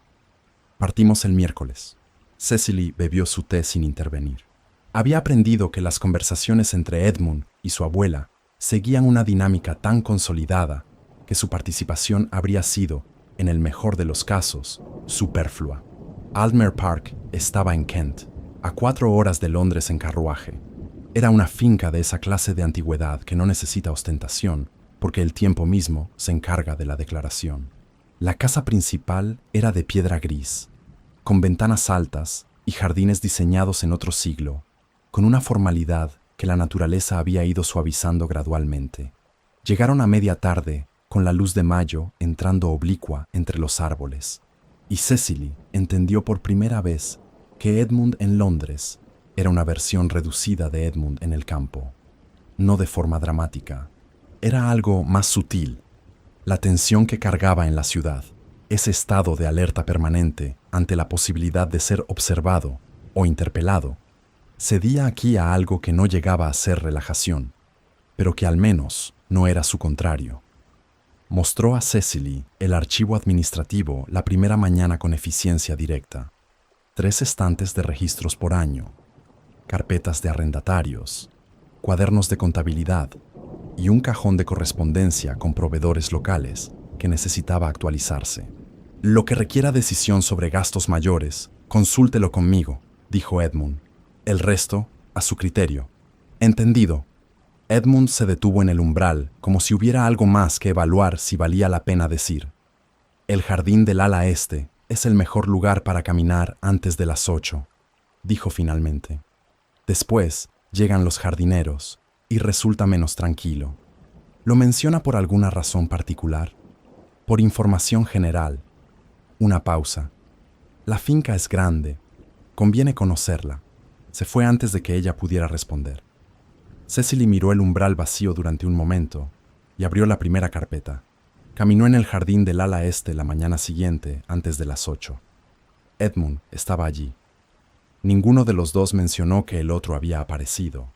Partimos el miércoles. Cecily bebió su té sin intervenir. Había aprendido que las conversaciones entre Edmund y su abuela seguían una dinámica tan consolidada que su participación habría sido, en el mejor de los casos, superflua. Altmere Park estaba en Kent, a 4 horas de Londres en carruaje. Era una finca de esa clase de antigüedad que no necesita ostentación, porque el tiempo mismo se encarga de la declaración. La casa principal era de piedra gris, con ventanas altas y jardines diseñados en otro siglo, con una formalidad que la naturaleza había ido suavizando gradualmente. Llegaron a media tarde, con la luz de mayo entrando oblicua entre los árboles, y Cecily entendió por primera vez que Edmund en Londres era una versión reducida de Edmund en el campo. No de forma dramática, era algo más sutil. La tensión que cargaba en la ciudad, ese estado de alerta permanente ante la posibilidad de ser observado o interpelado, cedía aquí a algo que no llegaba a ser relajación, pero que al menos no era su contrario. Mostró a Cecily el archivo administrativo la primera mañana con eficiencia directa. 3 estantes de registros por año, carpetas de arrendatarios, cuadernos de contabilidad y un cajón de correspondencia con proveedores locales que necesitaba actualizarse. Lo que requiera decisión sobre gastos mayores, consúltelo conmigo, dijo Edmund. El resto, a su criterio. Entendido. Edmund se detuvo en el umbral, como si hubiera algo más que evaluar si valía la pena decir. El jardín del ala este es el mejor lugar para caminar antes de las 8, dijo finalmente. Después llegan los jardineros y resulta menos tranquilo. ¿Lo menciona por alguna razón particular? Por información general. Una pausa. La finca es grande. Conviene conocerla. Se fue antes de que ella pudiera responder. Cecily miró el umbral vacío durante un momento y abrió la primera carpeta. Caminó en el jardín del ala este la mañana siguiente, antes de las 8. Edmund estaba allí. Ninguno de los dos mencionó que el otro había aparecido.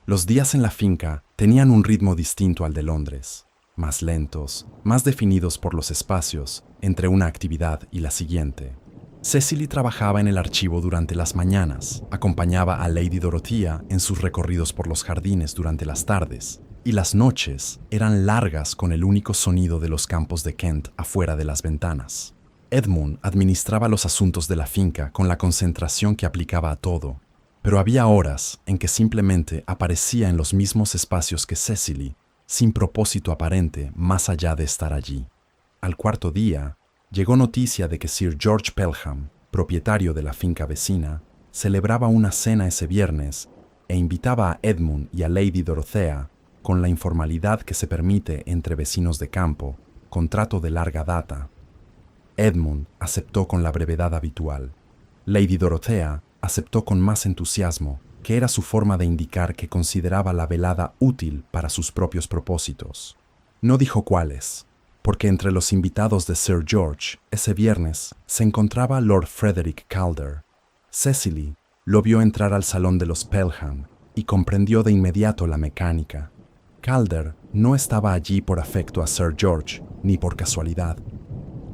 Los días en la finca tenían un ritmo distinto al de Londres, más lentos, más definidos por los espacios entre una actividad y la siguiente. Cecily trabajaba en el archivo durante las mañanas, acompañaba a Lady Dorothea en sus recorridos por los jardines durante las tardes, y las noches eran largas con el único sonido de los campos de Kent afuera de las ventanas. Edmund administraba los asuntos de la finca con la concentración que aplicaba a todo, pero había horas en que simplemente aparecía en los mismos espacios que Cecily, sin propósito aparente más allá de estar allí. Al 4.º día, llegó noticia de que Sir George Pelham, propietario de la finca vecina, celebraba una cena ese viernes e invitaba a Edmund y a Lady Dorothea con la informalidad que se permite entre vecinos de campo, contrato de larga data. Edmund aceptó con la brevedad habitual. Lady Dorothea aceptó con más entusiasmo, que era su forma de indicar que consideraba la velada útil para sus propios propósitos. No dijo cuáles, porque entre los invitados de Sir George ese viernes se encontraba Lord Frederick Calder. Cecily lo vio entrar al salón de los Pelham y comprendió de inmediato la mecánica. Calder no estaba allí por afecto a Sir George ni por casualidad.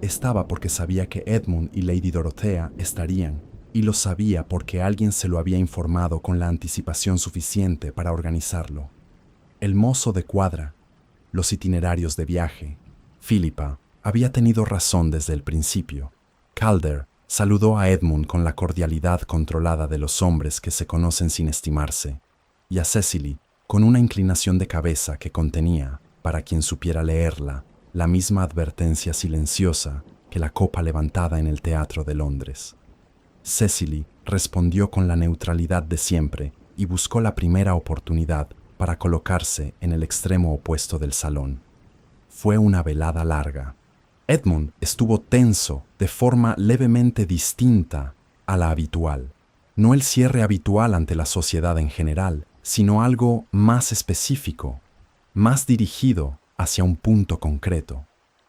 Estaba porque sabía que Edmund y Lady Dorothea estarían, y lo sabía porque alguien se lo había informado con la anticipación suficiente para organizarlo. El mozo de cuadra, los itinerarios de viaje. Philippa había tenido razón desde el principio. Calder saludó a Edmund con la cordialidad controlada de los hombres que se conocen sin estimarse, y a Cecily con una inclinación de cabeza que contenía, para quien supiera leerla, la misma advertencia silenciosa que la copa levantada en el Teatro de Londres. Cecily respondió con la neutralidad de siempre y buscó la primera oportunidad para colocarse en el extremo opuesto del salón. Fue una velada larga. Edmund estuvo tenso de forma levemente distinta a la habitual. No el cierre habitual ante la sociedad en general, sino algo más específico, más dirigido hacia un punto concreto.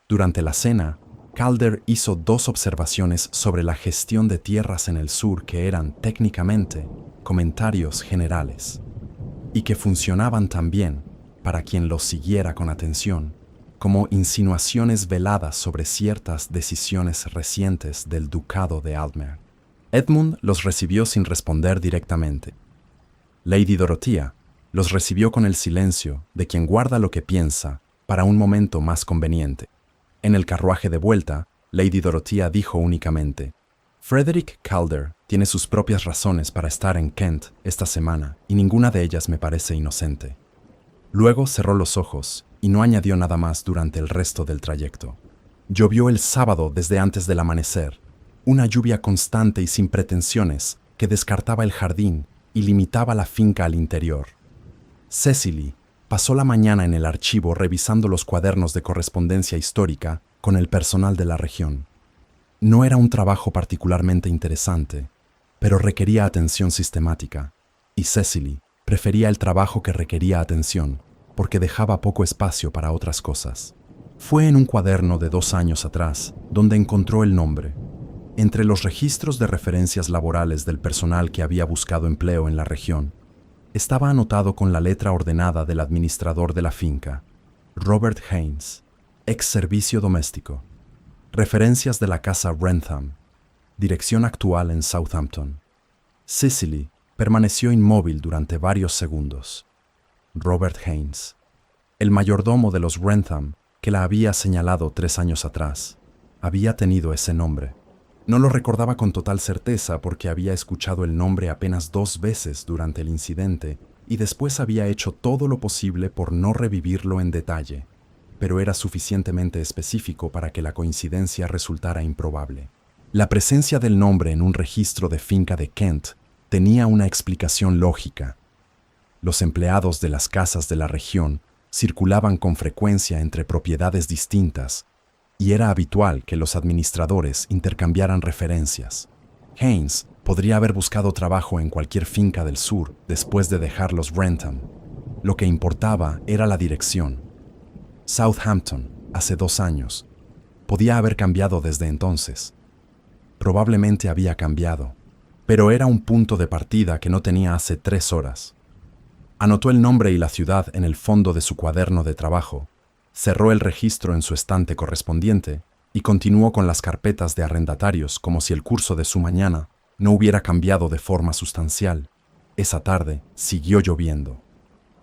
Durante la cena, Calder hizo 2 observaciones sobre la gestión de tierras en el sur que eran, técnicamente, comentarios generales, y que funcionaban también, para quien los siguiera con atención, como insinuaciones veladas sobre ciertas decisiones recientes del ducado de Altmer. Edmund los recibió sin responder directamente. Lady Dorothea los recibió con el silencio de quien guarda lo que piensa para un momento más conveniente. En el carruaje de vuelta, Lady Dorothea dijo únicamente: «Frederick Calder tiene sus propias razones para estar en Kent esta semana y ninguna de ellas me parece inocente». Luego cerró los ojos y no añadió nada más durante el resto del trayecto. Llovió el sábado desde antes del amanecer, una lluvia constante y sin pretensiones que descartaba el jardín y limitaba la finca al interior. Cecily pasó la mañana en el archivo revisando los cuadernos de correspondencia histórica con el personal de la región. No era un trabajo particularmente interesante, pero requería atención sistemática, y Cecily prefería el trabajo que requería atención, porque dejaba poco espacio para otras cosas. Fue en un cuaderno de 2 años atrás donde encontró el nombre. Entre los registros de referencias laborales del personal que había buscado empleo en la región, estaba anotado con la letra ordenada del administrador de la finca, Robert Haynes, ex servicio doméstico. Referencias de la casa Wrentham, dirección actual en Southampton. Cecily permaneció inmóvil durante varios segundos. Robert Haynes, el mayordomo de los Wrentham que la había señalado 3 años atrás, había tenido ese nombre. No lo recordaba con total certeza porque había escuchado el nombre apenas 2 veces durante el incidente y después había hecho todo lo posible por no revivirlo en detalle, pero era suficientemente específico para que la coincidencia resultara improbable. La presencia del nombre en un registro de finca de Kent tenía una explicación lógica. Los empleados de las casas de la región circulaban con frecuencia entre propiedades distintas, y era habitual que los administradores intercambiaran referencias. Haynes podría haber buscado trabajo en cualquier finca del sur después de dejar los Wrentham. Lo que importaba era la dirección. Southampton, hace 2 años. Podía haber cambiado desde entonces. Probablemente había cambiado, pero era un punto de partida que no tenía hace 3 horas. Anotó el nombre y la ciudad en el fondo de su cuaderno de trabajo, cerró el registro en su estante correspondiente y continuó con las carpetas de arrendatarios como si el curso de su mañana no hubiera cambiado de forma sustancial. Esa tarde siguió lloviendo.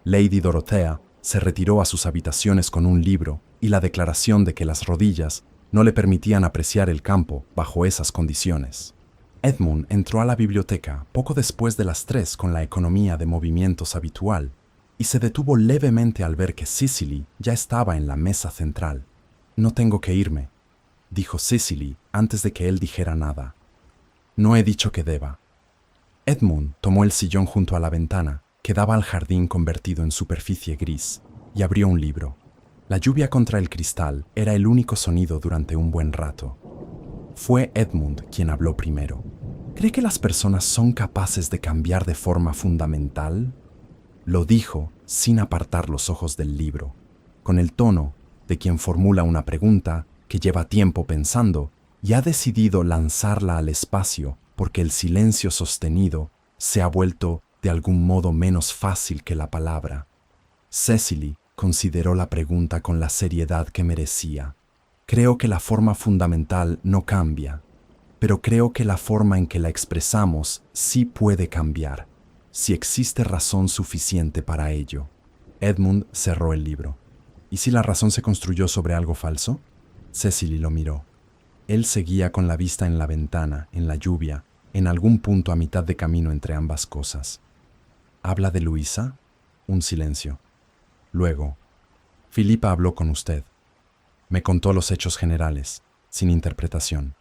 Lady Dorothea se retiró a sus habitaciones con un libro y la declaración de que las rodillas no le permitían apreciar el campo bajo esas condiciones. Edmund entró a la biblioteca poco después de las 3 con la economía de movimientos habitual y se detuvo levemente al ver que Cecily ya estaba en la mesa central. «No tengo que irme», dijo Cecily antes de que él dijera nada. «No he dicho que deba». Edmund tomó el sillón junto a la ventana, que daba al jardín convertido en superficie gris, y abrió un libro. La lluvia contra el cristal era el único sonido durante un buen rato. Fue Edmund quien habló primero. «¿Cree que las personas son capaces de cambiar de forma fundamental?», lo dijo sin apartar los ojos del libro, con el tono de quien formula una pregunta que lleva tiempo pensando y ha decidido lanzarla al espacio porque el silencio sostenido se ha vuelto de algún modo menos fácil que la palabra. Cecily consideró la pregunta con la seriedad que merecía. Creo que la forma fundamental no cambia, pero creo que la forma en que la expresamos sí puede cambiar, si existe razón suficiente para ello. Edmund cerró el libro. ¿Y si la razón se construyó sobre algo falso? Cecily lo miró. Él seguía con la vista en la ventana, en la lluvia, en algún punto a mitad de camino entre ambas cosas. ¿Habla de Luisa? Un silencio. Luego, Filipa habló con usted. Me contó los hechos generales, sin interpretación.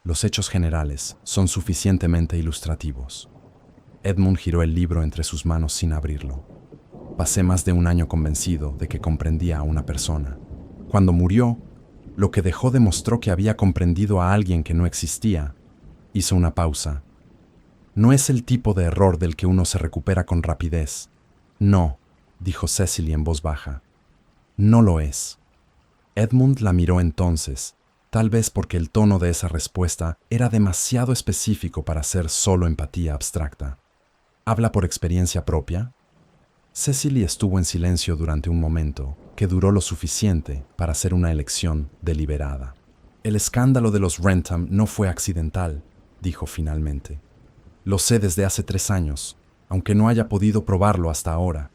Los hechos generales son suficientemente ilustrativos. Edmund giró el libro entre sus manos sin abrirlo. Pasé más de un año convencido de que comprendía a una persona. Cuando murió, lo que dejó demostró que había comprendido a alguien que no existía. Hizo una pausa. No es el tipo de error del que uno se recupera con rapidez. No, dijo Cecily en voz baja. No lo es. Edmund la miró entonces, tal vez porque el tono de esa respuesta era demasiado específico para ser solo empatía abstracta. ¿Habla por experiencia propia? Cecily estuvo en silencio durante un momento, que duró lo suficiente para hacer una elección deliberada. El escándalo de los Wrentham no fue accidental, dijo finalmente. Lo sé desde hace 3 años, aunque no haya podido probarlo hasta ahora.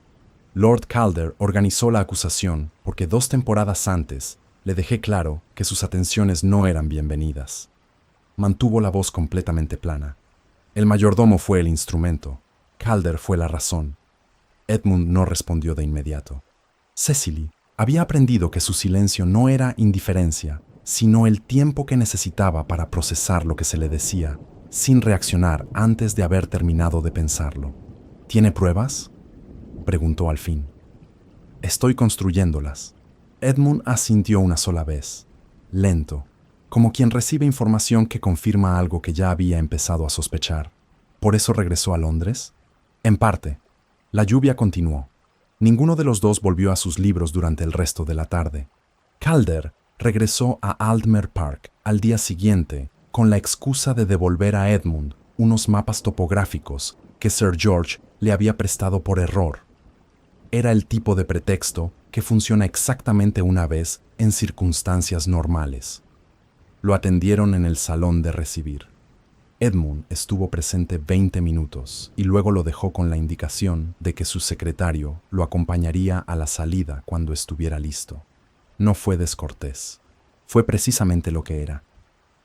Lord Calder organizó la acusación porque 2 temporadas antes le dejé claro que sus atenciones no eran bienvenidas. Mantuvo la voz completamente plana. El mayordomo fue el instrumento. Calder fue la razón. Edmund no respondió de inmediato. Cecily había aprendido que su silencio no era indiferencia, sino el tiempo que necesitaba para procesar lo que se le decía, sin reaccionar antes de haber terminado de pensarlo. ¿Tiene pruebas?, preguntó al fin. Estoy construyéndolas. Edmund asintió una sola vez, lento, como quien recibe información que confirma algo que ya había empezado a sospechar. ¿Por eso regresó a Londres? En parte. La lluvia continuó. Ninguno de los dos volvió a sus libros durante el resto de la tarde. Calder regresó a Aldmer Park al día siguiente con la excusa de devolver a Edmund unos mapas topográficos que Sir George le había prestado por error. Era el tipo de pretexto que funciona exactamente una vez en circunstancias normales. Lo atendieron en el salón de recibir. Edmund estuvo presente 20 minutos y luego lo dejó con la indicación de que su secretario lo acompañaría a la salida cuando estuviera listo. No fue descortés. Fue precisamente lo que era.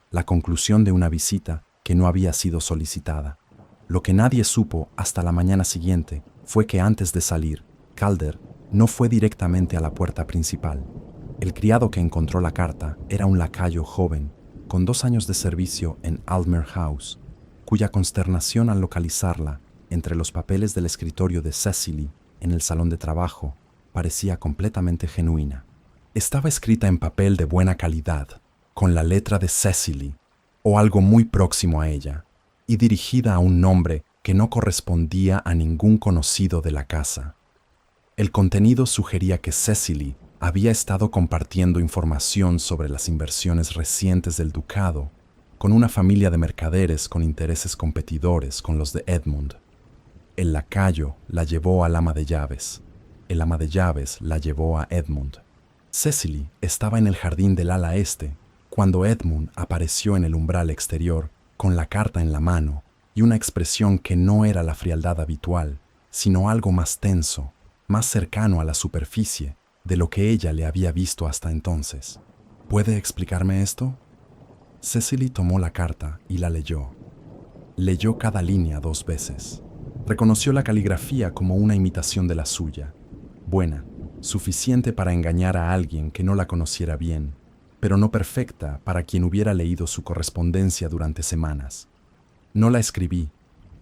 La conclusión de una visita que no había sido solicitada. Lo que nadie supo hasta la mañana siguiente fue que antes de salir, Calder no fue directamente a la puerta principal. El criado que encontró la carta era un lacayo joven, con 2 años de servicio en Aldmer House, cuya consternación al localizarla entre los papeles del escritorio de Cecily en el salón de trabajo parecía completamente genuina. Estaba escrita en papel de buena calidad, con la letra de Cecily, o algo muy próximo a ella, y dirigida a un nombre que no correspondía a ningún conocido de la casa. El contenido sugería que Cecily había estado compartiendo información sobre las inversiones recientes del ducado con una familia de mercaderes con intereses competidores con los de Edmund. El lacayo la llevó al ama de llaves. El ama de llaves la llevó a Edmund. Cecily estaba en el jardín del ala este cuando Edmund apareció en el umbral exterior con la carta en la mano y una expresión que no era la frialdad habitual, sino algo más tenso, más cercano a la superficie de lo que ella le había visto hasta entonces. ¿Puede explicarme esto? Cecily tomó la carta y la leyó. Leyó cada línea 2 veces. Reconoció la caligrafía como una imitación de la suya. Buena, suficiente para engañar a alguien que no la conociera bien, pero no perfecta para quien hubiera leído su correspondencia durante semanas. No la escribí.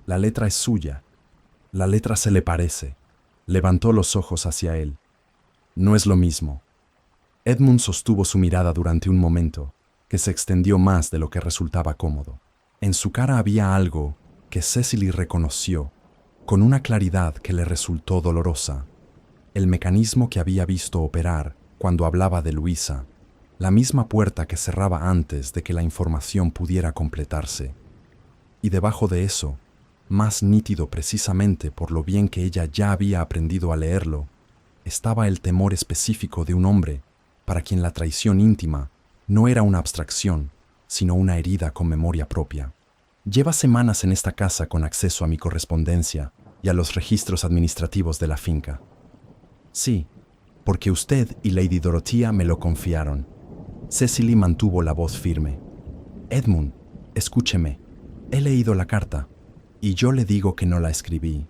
La letra es suya. La letra se le parece. Levantó los ojos hacia él. No es lo mismo. Edmund sostuvo su mirada durante un momento, que se extendió más de lo que resultaba cómodo. En su cara había algo que Cecily reconoció, con una claridad que le resultó dolorosa. El mecanismo que había visto operar cuando hablaba de Luisa, la misma puerta que cerraba antes de que la información pudiera completarse. Y debajo de eso, más nítido precisamente por lo bien que ella ya había aprendido a leerlo, estaba el temor específico de un hombre para quien la traición íntima No era una abstracción, sino una herida con memoria propia. Lleva semanas en esta casa con acceso a mi correspondencia y a los registros administrativos de la finca. Sí, porque usted y Lady Dorothea me lo confiaron. Cecily mantuvo la voz firme. Edmund, escúcheme. He leído la carta, y yo le digo que no la escribí.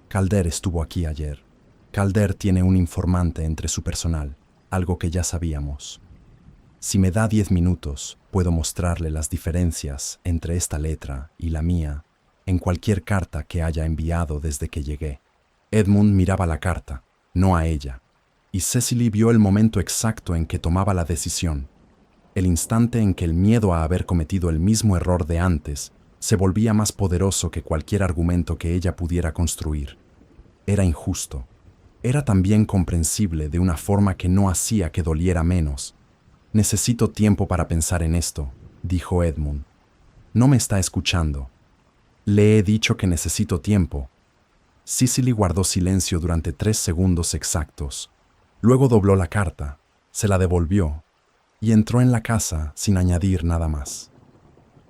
Calder estuvo aquí ayer. Calder tiene un informante entre su personal, algo que ya sabíamos. Si me da 10 minutos, puedo mostrarle las diferencias entre esta letra y la mía en cualquier carta que haya enviado desde que llegué. Edmund miraba la carta, no a ella, y Cecily vio el momento exacto en que tomaba la decisión, el instante en que el miedo a haber cometido el mismo error de antes se volvía más poderoso que cualquier argumento que ella pudiera construir. Era injusto. Era también comprensible de una forma que no hacía que doliera menos. Necesito tiempo para pensar en esto, dijo Edmund. No me está escuchando. Le he dicho que necesito tiempo. Cecily guardó silencio durante 3 segundos exactos. Luego dobló la carta, se la devolvió y entró en la casa sin añadir nada más.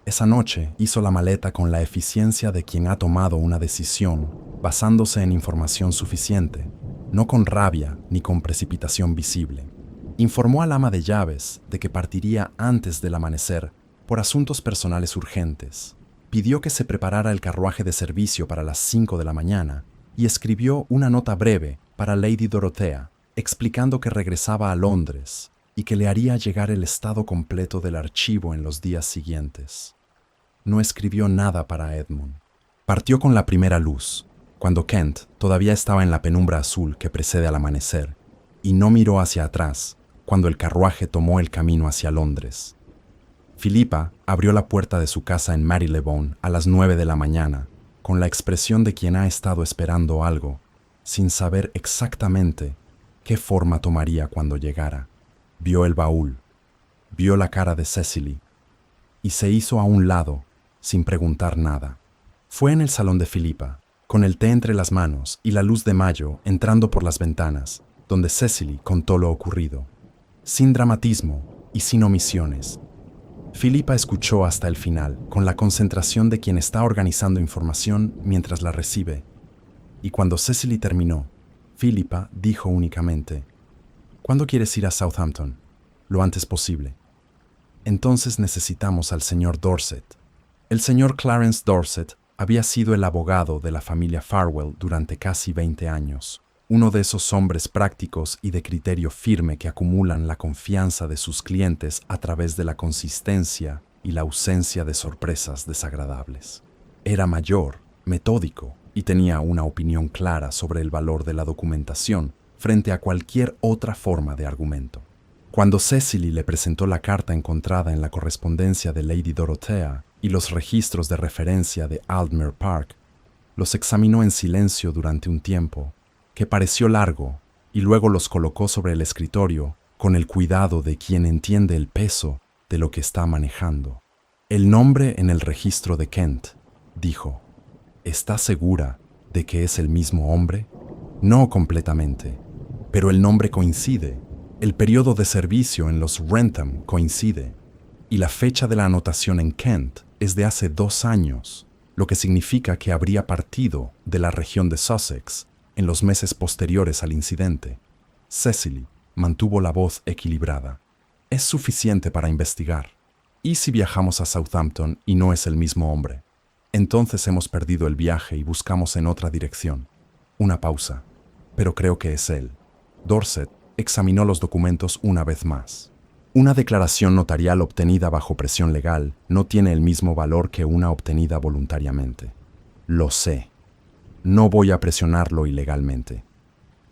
Esa noche hizo la maleta con la eficiencia de quien ha tomado una decisión basándose en información suficiente, no con rabia ni con precipitación visible. Informó al ama de llaves de que partiría antes del amanecer por asuntos personales urgentes. Pidió que se preparara el carruaje de servicio para las 5 de la mañana y escribió una nota breve para Lady Dorothea, explicando que regresaba a Londres y que le haría llegar el estado completo del archivo en los días siguientes. No escribió nada para Edmund. Partió con la primera luz, cuando Kent todavía estaba en la penumbra azul que precede al amanecer, y no miró hacia atrás cuando el carruaje tomó el camino hacia Londres. Philippa abrió la puerta de su casa en Marylebone a las 9 de la mañana, con la expresión de quien ha estado esperando algo, sin saber exactamente qué forma tomaría cuando llegara. Vio el baúl, vio la cara de Cecily, y se hizo a un lado, sin preguntar nada. Fue en el salón de Philippa, con el té entre las manos y la luz de mayo entrando por las ventanas, donde Cecily contó lo ocurrido, sin dramatismo y sin omisiones. Philippa escuchó hasta el final, con la concentración de quien está organizando información mientras la recibe, y cuando Cecily terminó, Philippa dijo únicamente: ¿Cuándo quieres ir a Southampton? Lo antes posible. Entonces necesitamos al señor Dorset. El señor Clarence Dorset había sido el abogado de la familia Farwell durante casi 20 años, uno de esos hombres prácticos y de criterio firme que acumulan la confianza de sus clientes a través de la consistencia y la ausencia de sorpresas desagradables. Era mayor, metódico y tenía una opinión clara sobre el valor de la documentación frente a cualquier otra forma de argumento. Cuando Cecily le presentó la carta encontrada en la correspondencia de Lady Dorothea y los registros de referencia de Aldmere Park, los examinó en silencio durante un tiempo que pareció largo y luego los colocó sobre el escritorio con el cuidado de quien entiende el peso de lo que está manejando. El nombre en el registro de Kent, dijo. ¿Está segura de que es el mismo hombre? No completamente, pero el nombre coincide. El periodo de servicio en los Wrentham coincide, y la fecha de la anotación en Kent es de hace 2 años, lo que significa que habría partido de la región de Sussex en los meses posteriores al incidente. Cecily mantuvo la voz equilibrada. Es suficiente para investigar. ¿Y si viajamos a Southampton y no es el mismo hombre? Entonces hemos perdido el viaje y buscamos en otra dirección. Una pausa. Pero creo que es él. Dorset examinó los documentos una vez más. Una declaración notarial obtenida bajo presión legal no tiene el mismo valor que una obtenida voluntariamente. Lo sé. No voy a presionarlo ilegalmente.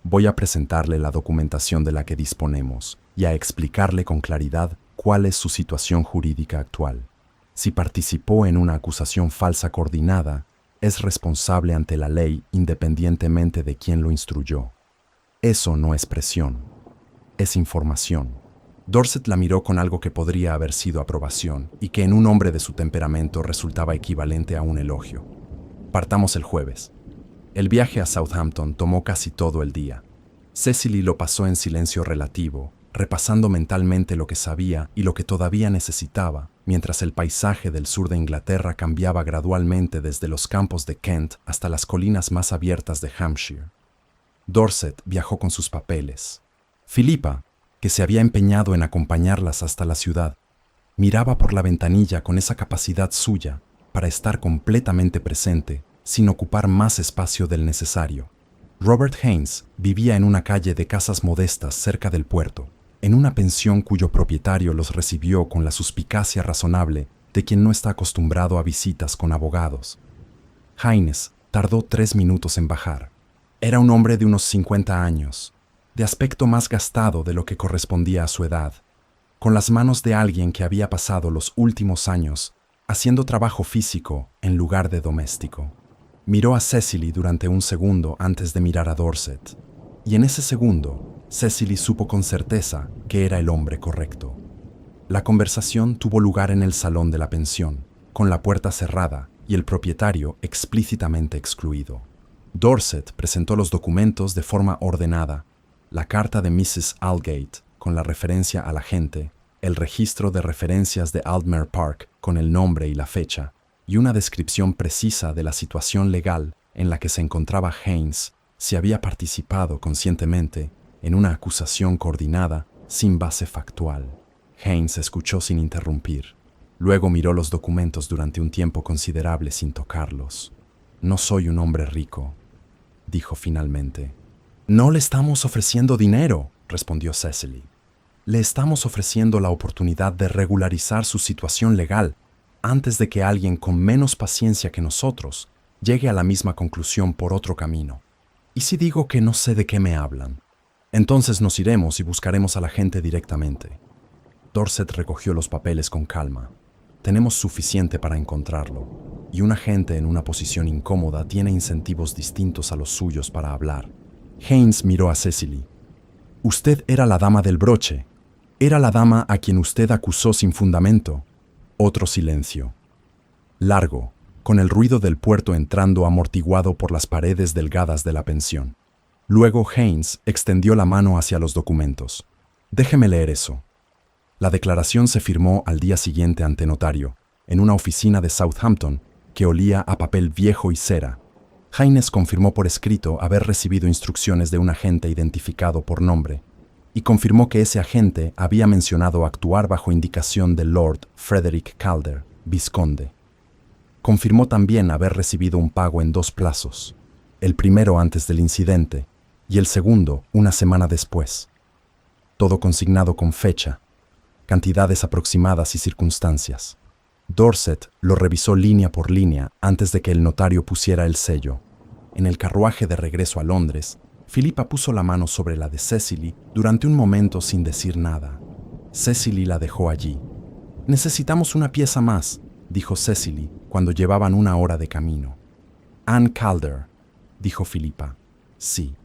Voy a presentarle la documentación de la que disponemos y a explicarle con claridad cuál es su situación jurídica actual. Si participó en una acusación falsa coordinada, es responsable ante la ley independientemente de quién lo instruyó. Eso no es presión, es información. Dorset la miró con algo que podría haber sido aprobación y que en un hombre de su temperamento resultaba equivalente a un elogio. Partamos el jueves. El viaje a Southampton tomó casi todo el día. Cecily lo pasó en silencio relativo, repasando mentalmente lo que sabía y lo que todavía necesitaba, mientras el paisaje del sur de Inglaterra cambiaba gradualmente desde los campos de Kent hasta las colinas más abiertas de Hampshire. Dorset viajó con sus papeles. Philippa, que se había empeñado en acompañarlas hasta la ciudad, miraba por la ventanilla con esa capacidad suya para estar completamente presente, sin ocupar más espacio del necesario. Robert Haynes vivía en una calle de casas modestas cerca del puerto, en una pensión cuyo propietario los recibió con la suspicacia razonable de quien no está acostumbrado a visitas con abogados. Haynes tardó 3 minutos en bajar. Era un hombre de unos 50 años, de aspecto más gastado de lo que correspondía a su edad, con las manos de alguien que había pasado los últimos años haciendo trabajo físico en lugar de doméstico. Miró a Cecily durante un segundo antes de mirar a Dorset, y en ese segundo, Cecily supo con certeza que era el hombre correcto. La conversación tuvo lugar en el salón de la pensión, con la puerta cerrada y el propietario explícitamente excluido. Dorset presentó los documentos de forma ordenada: la carta de Mrs. Aldgate con la referencia al agente, el registro de referencias de Aldmere Park con el nombre y la fecha, y una descripción precisa de la situación legal en la que se encontraba Haynes si había participado conscientemente en una acusación coordinada sin base factual. Haynes escuchó sin interrumpir. Luego miró los documentos durante un tiempo considerable sin tocarlos. «No soy un hombre rico», dijo finalmente. «No le estamos ofreciendo dinero», respondió Cecily. «Le estamos ofreciendo la oportunidad de regularizar su situación legal antes de que alguien con menos paciencia que nosotros llegue a la misma conclusión por otro camino. ¿Y si digo que no sé de qué me hablan? Entonces nos iremos y buscaremos a la gente directamente». Dorset recogió los papeles con calma. «Tenemos suficiente para encontrarlo, y un agente en una posición incómoda tiene incentivos distintos a los suyos para hablar». Haynes miró a Cecily. «Usted era la dama del broche. Era la dama a quien usted acusó sin fundamento». Otro silencio. Largo, con el ruido del puerto entrando amortiguado por las paredes delgadas de la pensión. Luego Haynes extendió la mano hacia los documentos. «Déjeme leer eso». La declaración se firmó al día siguiente ante notario, en una oficina de Southampton que olía a papel viejo y cera. Haynes confirmó por escrito haber recibido instrucciones de un agente identificado por nombre, y confirmó que ese agente había mencionado actuar bajo indicación del Lord Frederick Calder, vizconde. Confirmó también haber recibido un pago en 2 plazos, el primero antes del incidente y el segundo una semana después. Todo consignado con fecha, cantidades aproximadas y circunstancias. Dorset lo revisó línea por línea antes de que el notario pusiera el sello. En el carruaje de regreso a Londres, Philippa puso la mano sobre la de Cecily durante un momento sin decir nada. Cecily la dejó allí. «Necesitamos una pieza más», dijo Cecily cuando llevaban 1 hora de camino. «Ann Calder», dijo Philippa. «Sí».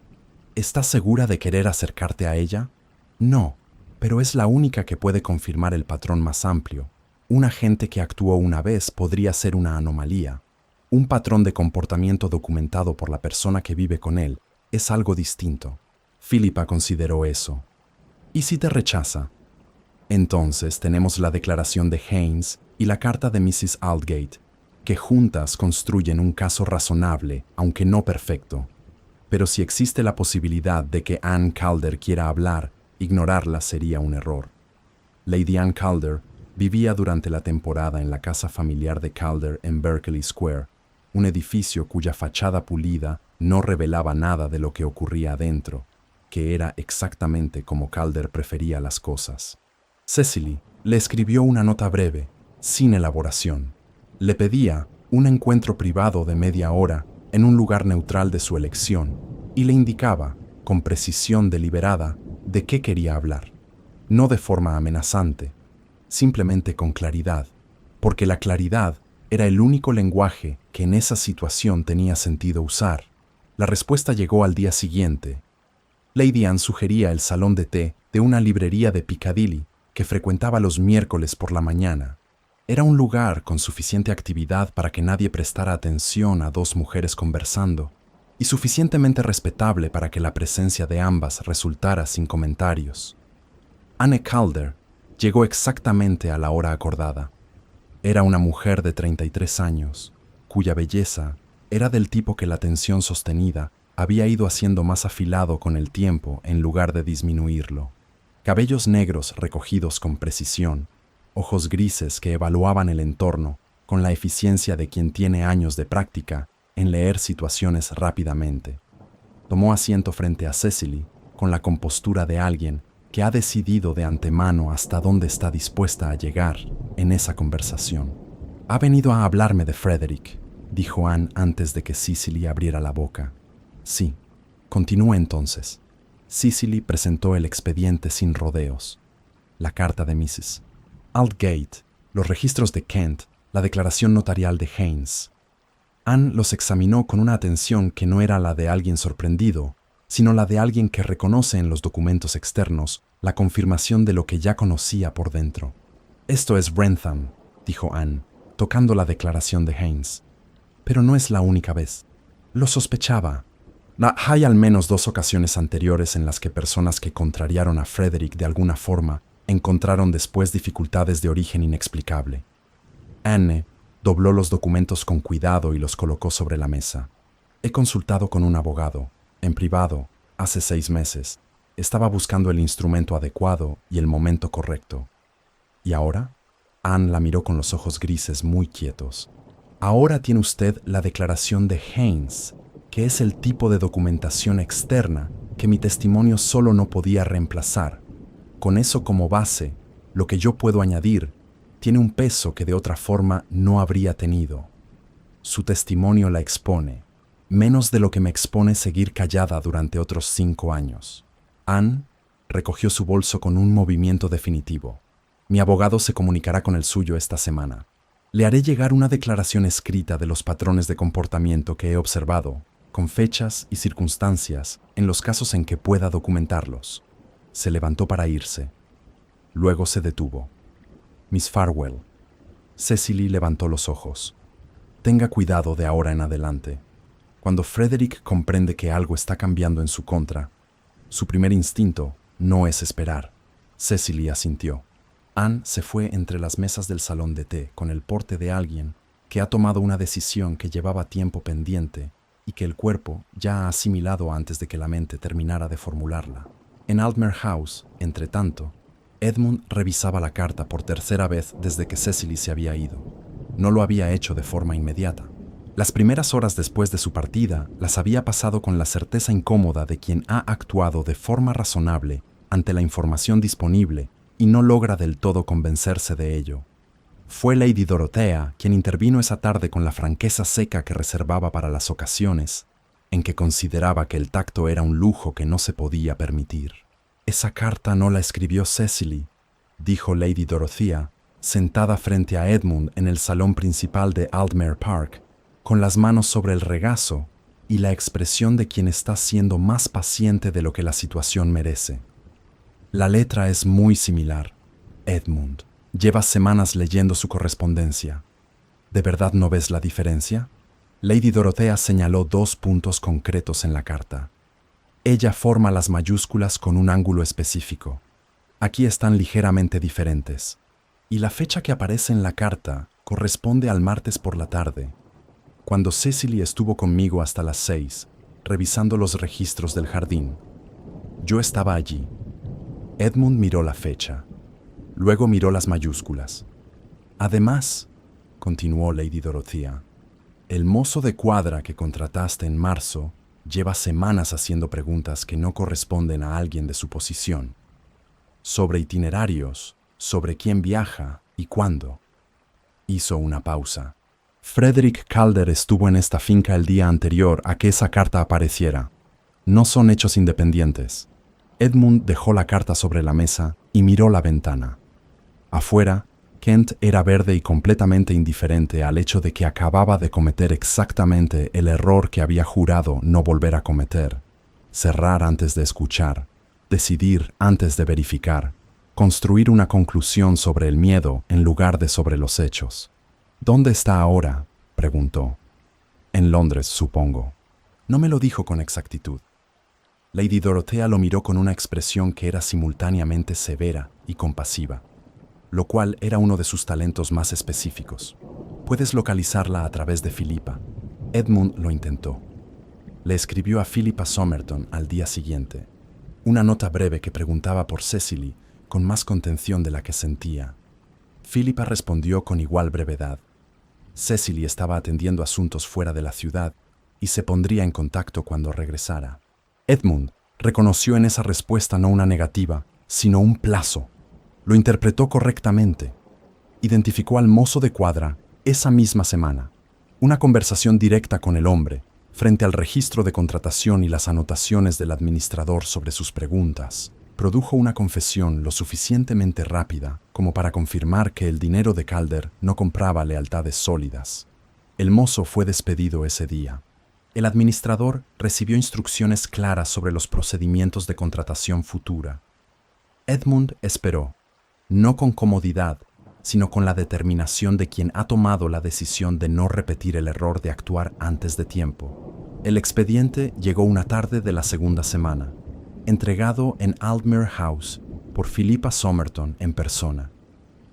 «¿Estás segura de querer acercarte a ella?» «No, pero es la única que puede confirmar el patrón más amplio. Un agente que actuó una vez podría ser una anomalía. Un patrón de comportamiento documentado por la persona que vive con él es algo distinto». Philippa consideró eso. «¿Y si te rechaza?» «Entonces tenemos la declaración de Haynes y la carta de Mrs. Aldgate, que juntas construyen un caso razonable, aunque no perfecto. Pero si existe la posibilidad de que Ann Calder quiera hablar, ignorarla sería un error». Lady Ann Calder vivía durante la temporada en la casa familiar de Calder en Berkeley Square, un edificio cuya fachada pulida no revelaba nada de lo que ocurría adentro, que era exactamente como Calder prefería las cosas. Cecily le escribió una nota breve, sin elaboración. Le pedía un encuentro privado de media hora en un lugar neutral de su elección y le indicaba, con precisión deliberada, de qué quería hablar. No de forma amenazante, simplemente con claridad, porque la claridad era el único lenguaje que en esa situación tenía sentido usar. La respuesta llegó al día siguiente. Lady Anne sugería el salón de té de una librería de Piccadilly que frecuentaba los miércoles por la mañana. Era un lugar con suficiente actividad para que nadie prestara atención a 2 mujeres conversando, y suficientemente respetable para que la presencia de ambas resultara sin comentarios. Anne Calder llegó exactamente a la hora acordada. Era una mujer de 33 años, cuya belleza era del tipo que la tensión sostenida había ido haciendo más afilado con el tiempo en lugar de disminuirlo. Cabellos negros recogidos con precisión, ojos grises que evaluaban el entorno con la eficiencia de quien tiene años de práctica en leer situaciones rápidamente. Tomó asiento frente a Cecily con la compostura de alguien que ha decidido de antemano hasta dónde está dispuesta a llegar en esa conversación. «Ha venido a hablarme de Frederick», dijo Anne antes de que Cecily abriera la boca. «Sí, continúe entonces». Cecily presentó el expediente sin rodeos. La carta de Mrs. Aldgate, los registros de Kent, la declaración notarial de Haynes. Anne los examinó con una atención que no era la de alguien sorprendido, sino la de alguien que reconoce en los documentos externos la confirmación de lo que ya conocía por dentro. «Esto es Wrentham», dijo Anne, tocando la declaración de Haynes. «Pero no es la única vez. Lo sospechaba. Hay al menos 2 ocasiones anteriores en las que personas que contrariaron a Frederick de alguna forma encontraron después dificultades de origen inexplicable». Anne dobló los documentos con cuidado y los colocó sobre la mesa. «He consultado con un abogado, en privado, hace 6 meses. Estaba buscando el instrumento adecuado y el momento correcto». «¿Y ahora?» Anne la miró con los ojos grises muy quietos. «Ahora tiene usted la declaración de Haynes, que es el tipo de documentación externa que mi testimonio solo no podía reemplazar. Con eso como base, lo que yo puedo añadir tiene un peso que de otra forma no habría tenido. Su testimonio la expone, menos de lo que me expone seguir callada durante otros 5 años». Anne recogió su bolso con un movimiento definitivo. «Mi abogado se comunicará con el suyo esta semana. Le haré llegar una declaración escrita de los patrones de comportamiento que he observado, con fechas y circunstancias en los casos en que pueda documentarlos». Se levantó para irse. Luego se detuvo. «Miss Farwell». Cecily levantó los ojos. «Tenga cuidado de ahora en adelante. Cuando Frederick comprende que algo está cambiando en su contra, su primer instinto no es esperar». Cecily asintió. Anne se fue entre las mesas del salón de té con el porte de alguien que ha tomado una decisión que llevaba tiempo pendiente y que el cuerpo ya ha asimilado antes de que la mente terminara de formularla. En Altmer House, entre tanto, Edmund revisaba la carta por 3ª vez desde que Cecily se había ido. No lo había hecho de forma inmediata. Las primeras horas después de su partida las había pasado con la certeza incómoda de quien ha actuado de forma razonable ante la información disponible y no logra del todo convencerse de ello. Fue Lady Dorothea quien intervino esa tarde con la franqueza seca que reservaba para las ocasiones en que consideraba que el tacto era un lujo que no se podía permitir. «Esa carta no la escribió Cecily», dijo Lady Dorothea, sentada frente a Edmund en el salón principal de Altmer Park, con las manos sobre el regazo y la expresión de quien está siendo más paciente de lo que la situación merece. «La letra es muy similar. Edmund, llevas semanas leyendo su correspondencia. ¿De verdad no ves la diferencia?» Lady Dorothea señaló 2 puntos concretos en la carta. «Ella forma las mayúsculas con un ángulo específico. Aquí están ligeramente diferentes. Y la fecha que aparece en la carta corresponde al martes por la tarde, cuando Cecily estuvo conmigo hasta las 6, revisando los registros del jardín. Yo estaba allí». Edmund miró la fecha. Luego miró las mayúsculas. «Además», continuó Lady Dorothea, «el mozo de cuadra que contrataste en marzo lleva semanas haciendo preguntas que no corresponden a alguien de su posición. Sobre itinerarios, sobre quién viaja y cuándo». Hizo una pausa. «Frederick Calder estuvo en esta finca el día anterior a que esa carta apareciera. No son hechos independientes». Edmund dejó la carta sobre la mesa y miró la ventana. Afuera, Kent era verde y completamente indiferente al hecho de que acababa de cometer exactamente el error que había jurado no volver a cometer: cerrar antes de escuchar, decidir antes de verificar, construir una conclusión sobre el miedo en lugar de sobre los hechos. «¿Dónde está ahora?», preguntó. «En Londres, supongo». No me lo dijo con exactitud. Lady Dorothea lo miró con una expresión que era simultáneamente severa y compasiva, lo cual era uno de sus talentos más específicos. Puedes localizarla a través de Philippa. Edmund lo intentó. Le escribió a Philippa Somerton al día siguiente, una nota breve que preguntaba por Cecily con más contención de la que sentía. Philippa respondió con igual brevedad. Cecily estaba atendiendo asuntos fuera de la ciudad y se pondría en contacto cuando regresara. Edmund reconoció en esa respuesta no una negativa, sino un plazo. Lo interpretó correctamente. Identificó al mozo de cuadra esa misma semana. Una conversación directa con el hombre, frente al registro de contratación y las anotaciones del administrador sobre sus preguntas, produjo una confesión lo suficientemente rápida como para confirmar que el dinero de Calder no compraba lealtades sólidas. El mozo fue despedido ese día. El administrador recibió instrucciones claras sobre los procedimientos de contratación futura. Edmund esperó, no con comodidad, sino con la determinación de quien ha tomado la decisión de no repetir el error de actuar antes de tiempo. El expediente llegó una tarde de la segunda semana, entregado en Aldmere House por Philippa Somerton en persona,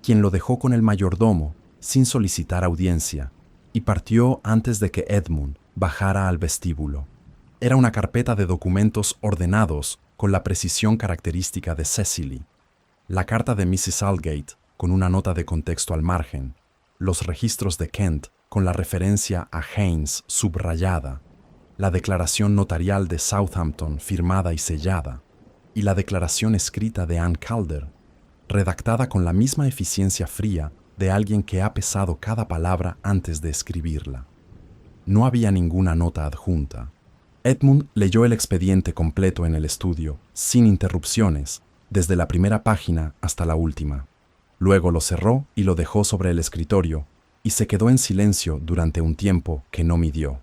quien lo dejó con el mayordomo sin solicitar audiencia y partió antes de que Edmund bajara al vestíbulo. Era una carpeta de documentos ordenados con la precisión característica de Cecily. La carta de Mrs. Aldgate, con una nota de contexto al margen, los registros de Kent, con la referencia a Haynes subrayada, la declaración notarial de Southampton firmada y sellada, y la declaración escrita de Ann Calder, redactada con la misma eficiencia fría de alguien que ha pesado cada palabra antes de escribirla. No había ninguna nota adjunta. Edmund leyó el expediente completo en el estudio, sin interrupciones, desde la primera página hasta la última. Luego lo cerró y lo dejó sobre el escritorio, y se quedó en silencio durante un tiempo que no midió.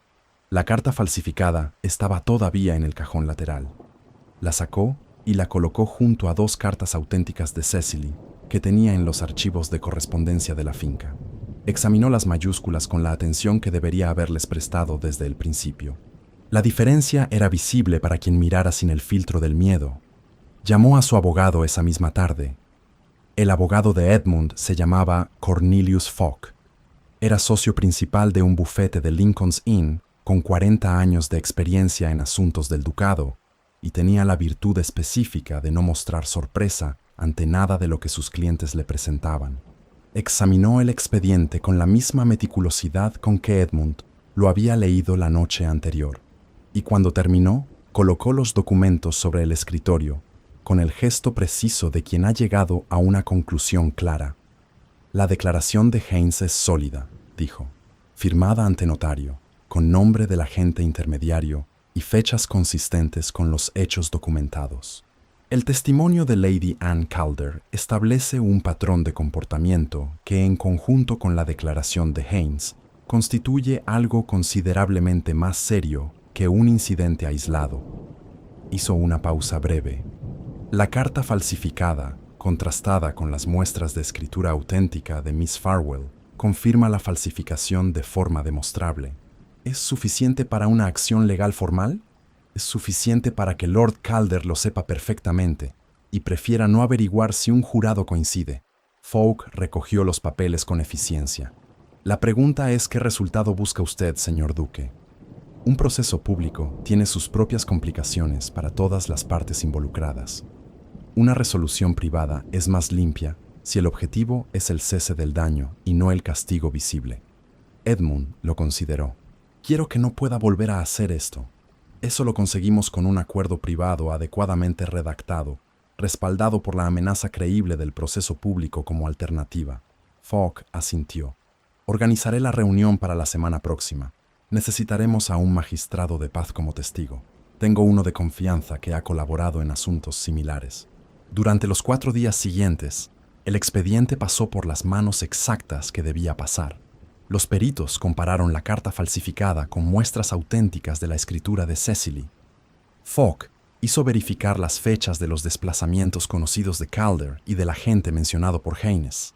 La carta falsificada estaba todavía en el cajón lateral. La sacó y la colocó junto a dos cartas auténticas de Cecily que tenía en los archivos de correspondencia de la finca. Examinó las mayúsculas con la atención que debería haberles prestado desde el principio. La diferencia era visible para quien mirara sin el filtro del miedo. Llamó a su abogado esa misma tarde. El abogado de Edmund se llamaba Cornelius Fogg. Era socio principal de un bufete de Lincoln's Inn con 40 años de experiencia en asuntos del ducado y tenía la virtud específica de no mostrar sorpresa ante nada de lo que sus clientes le presentaban. Examinó el expediente con la misma meticulosidad con que Edmund lo había leído la noche anterior, y cuando terminó, colocó los documentos sobre el escritorio, con el gesto preciso de quien ha llegado a una conclusión clara. La declaración de Haynes es sólida, dijo, firmada ante notario, con nombre del agente intermediario y fechas consistentes con los hechos documentados. El testimonio de Lady Ann Calder establece un patrón de comportamiento que, en conjunto con la declaración de Haynes, constituye algo considerablemente más serio que un incidente aislado. Hizo una pausa breve. La carta falsificada, contrastada con las muestras de escritura auténtica de Miss Farwell, confirma la falsificación de forma demostrable. ¿Es suficiente para una acción legal formal? Es suficiente para que Lord Calder lo sepa perfectamente y prefiera no averiguar si un jurado coincide. Fogg recogió los papeles con eficiencia. La pregunta es ¿qué resultado busca usted, señor Duque? Un proceso público tiene sus propias complicaciones para todas las partes involucradas. Una resolución privada es más limpia si el objetivo es el cese del daño y no el castigo visible. Edmund lo consideró. Quiero que no pueda volver a hacer esto. Eso lo conseguimos con un acuerdo privado adecuadamente redactado, respaldado por la amenaza creíble del proceso público como alternativa. Fogg asintió. Organizaré la reunión para la semana próxima. Necesitaremos a un magistrado de paz como testigo. Tengo uno de confianza que ha colaborado en asuntos similares. Durante los 4 días siguientes, el expediente pasó por las manos exactas que debía pasar. Los peritos compararon la carta falsificada con muestras auténticas de la escritura de Cecily. Fogg hizo verificar las fechas de los desplazamientos conocidos de Calder y del agente mencionado por Haynes,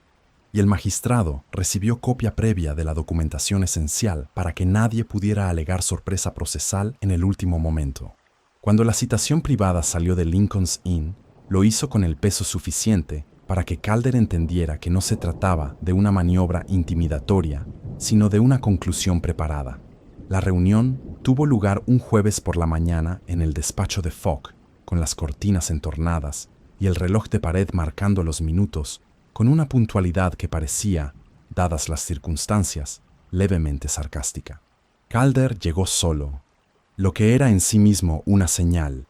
y el magistrado recibió copia previa de la documentación esencial para que nadie pudiera alegar sorpresa procesal en el último momento. Cuando la citación privada salió de Lincoln's Inn, lo hizo con el peso suficiente para que Calder entendiera que no se trataba de una maniobra intimidatoria, sino de una conclusión preparada. La reunión tuvo lugar un jueves por la mañana en el despacho de Fogg, con las cortinas entornadas y el reloj de pared marcando los minutos con una puntualidad que parecía, dadas las circunstancias, levemente sarcástica. Calder llegó solo, lo que era en sí mismo una señal.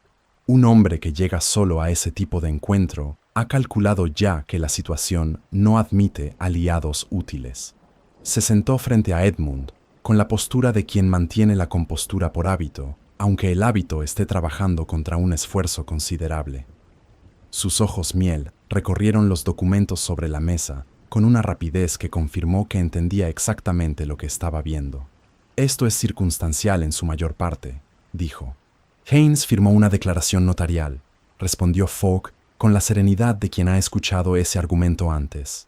Un hombre que llega solo a ese tipo de encuentro ha calculado ya que la situación no admite aliados útiles. Se sentó frente a Edmund, con la postura de quien mantiene la compostura por hábito, aunque el hábito esté trabajando contra un esfuerzo considerable. Sus ojos miel recorrieron los documentos sobre la mesa con una rapidez que confirmó que entendía exactamente lo que estaba viendo. Esto es circunstancial en su mayor parte, dijo. Haynes firmó una declaración notarial, respondió Fogg con la serenidad de quien ha escuchado ese argumento antes.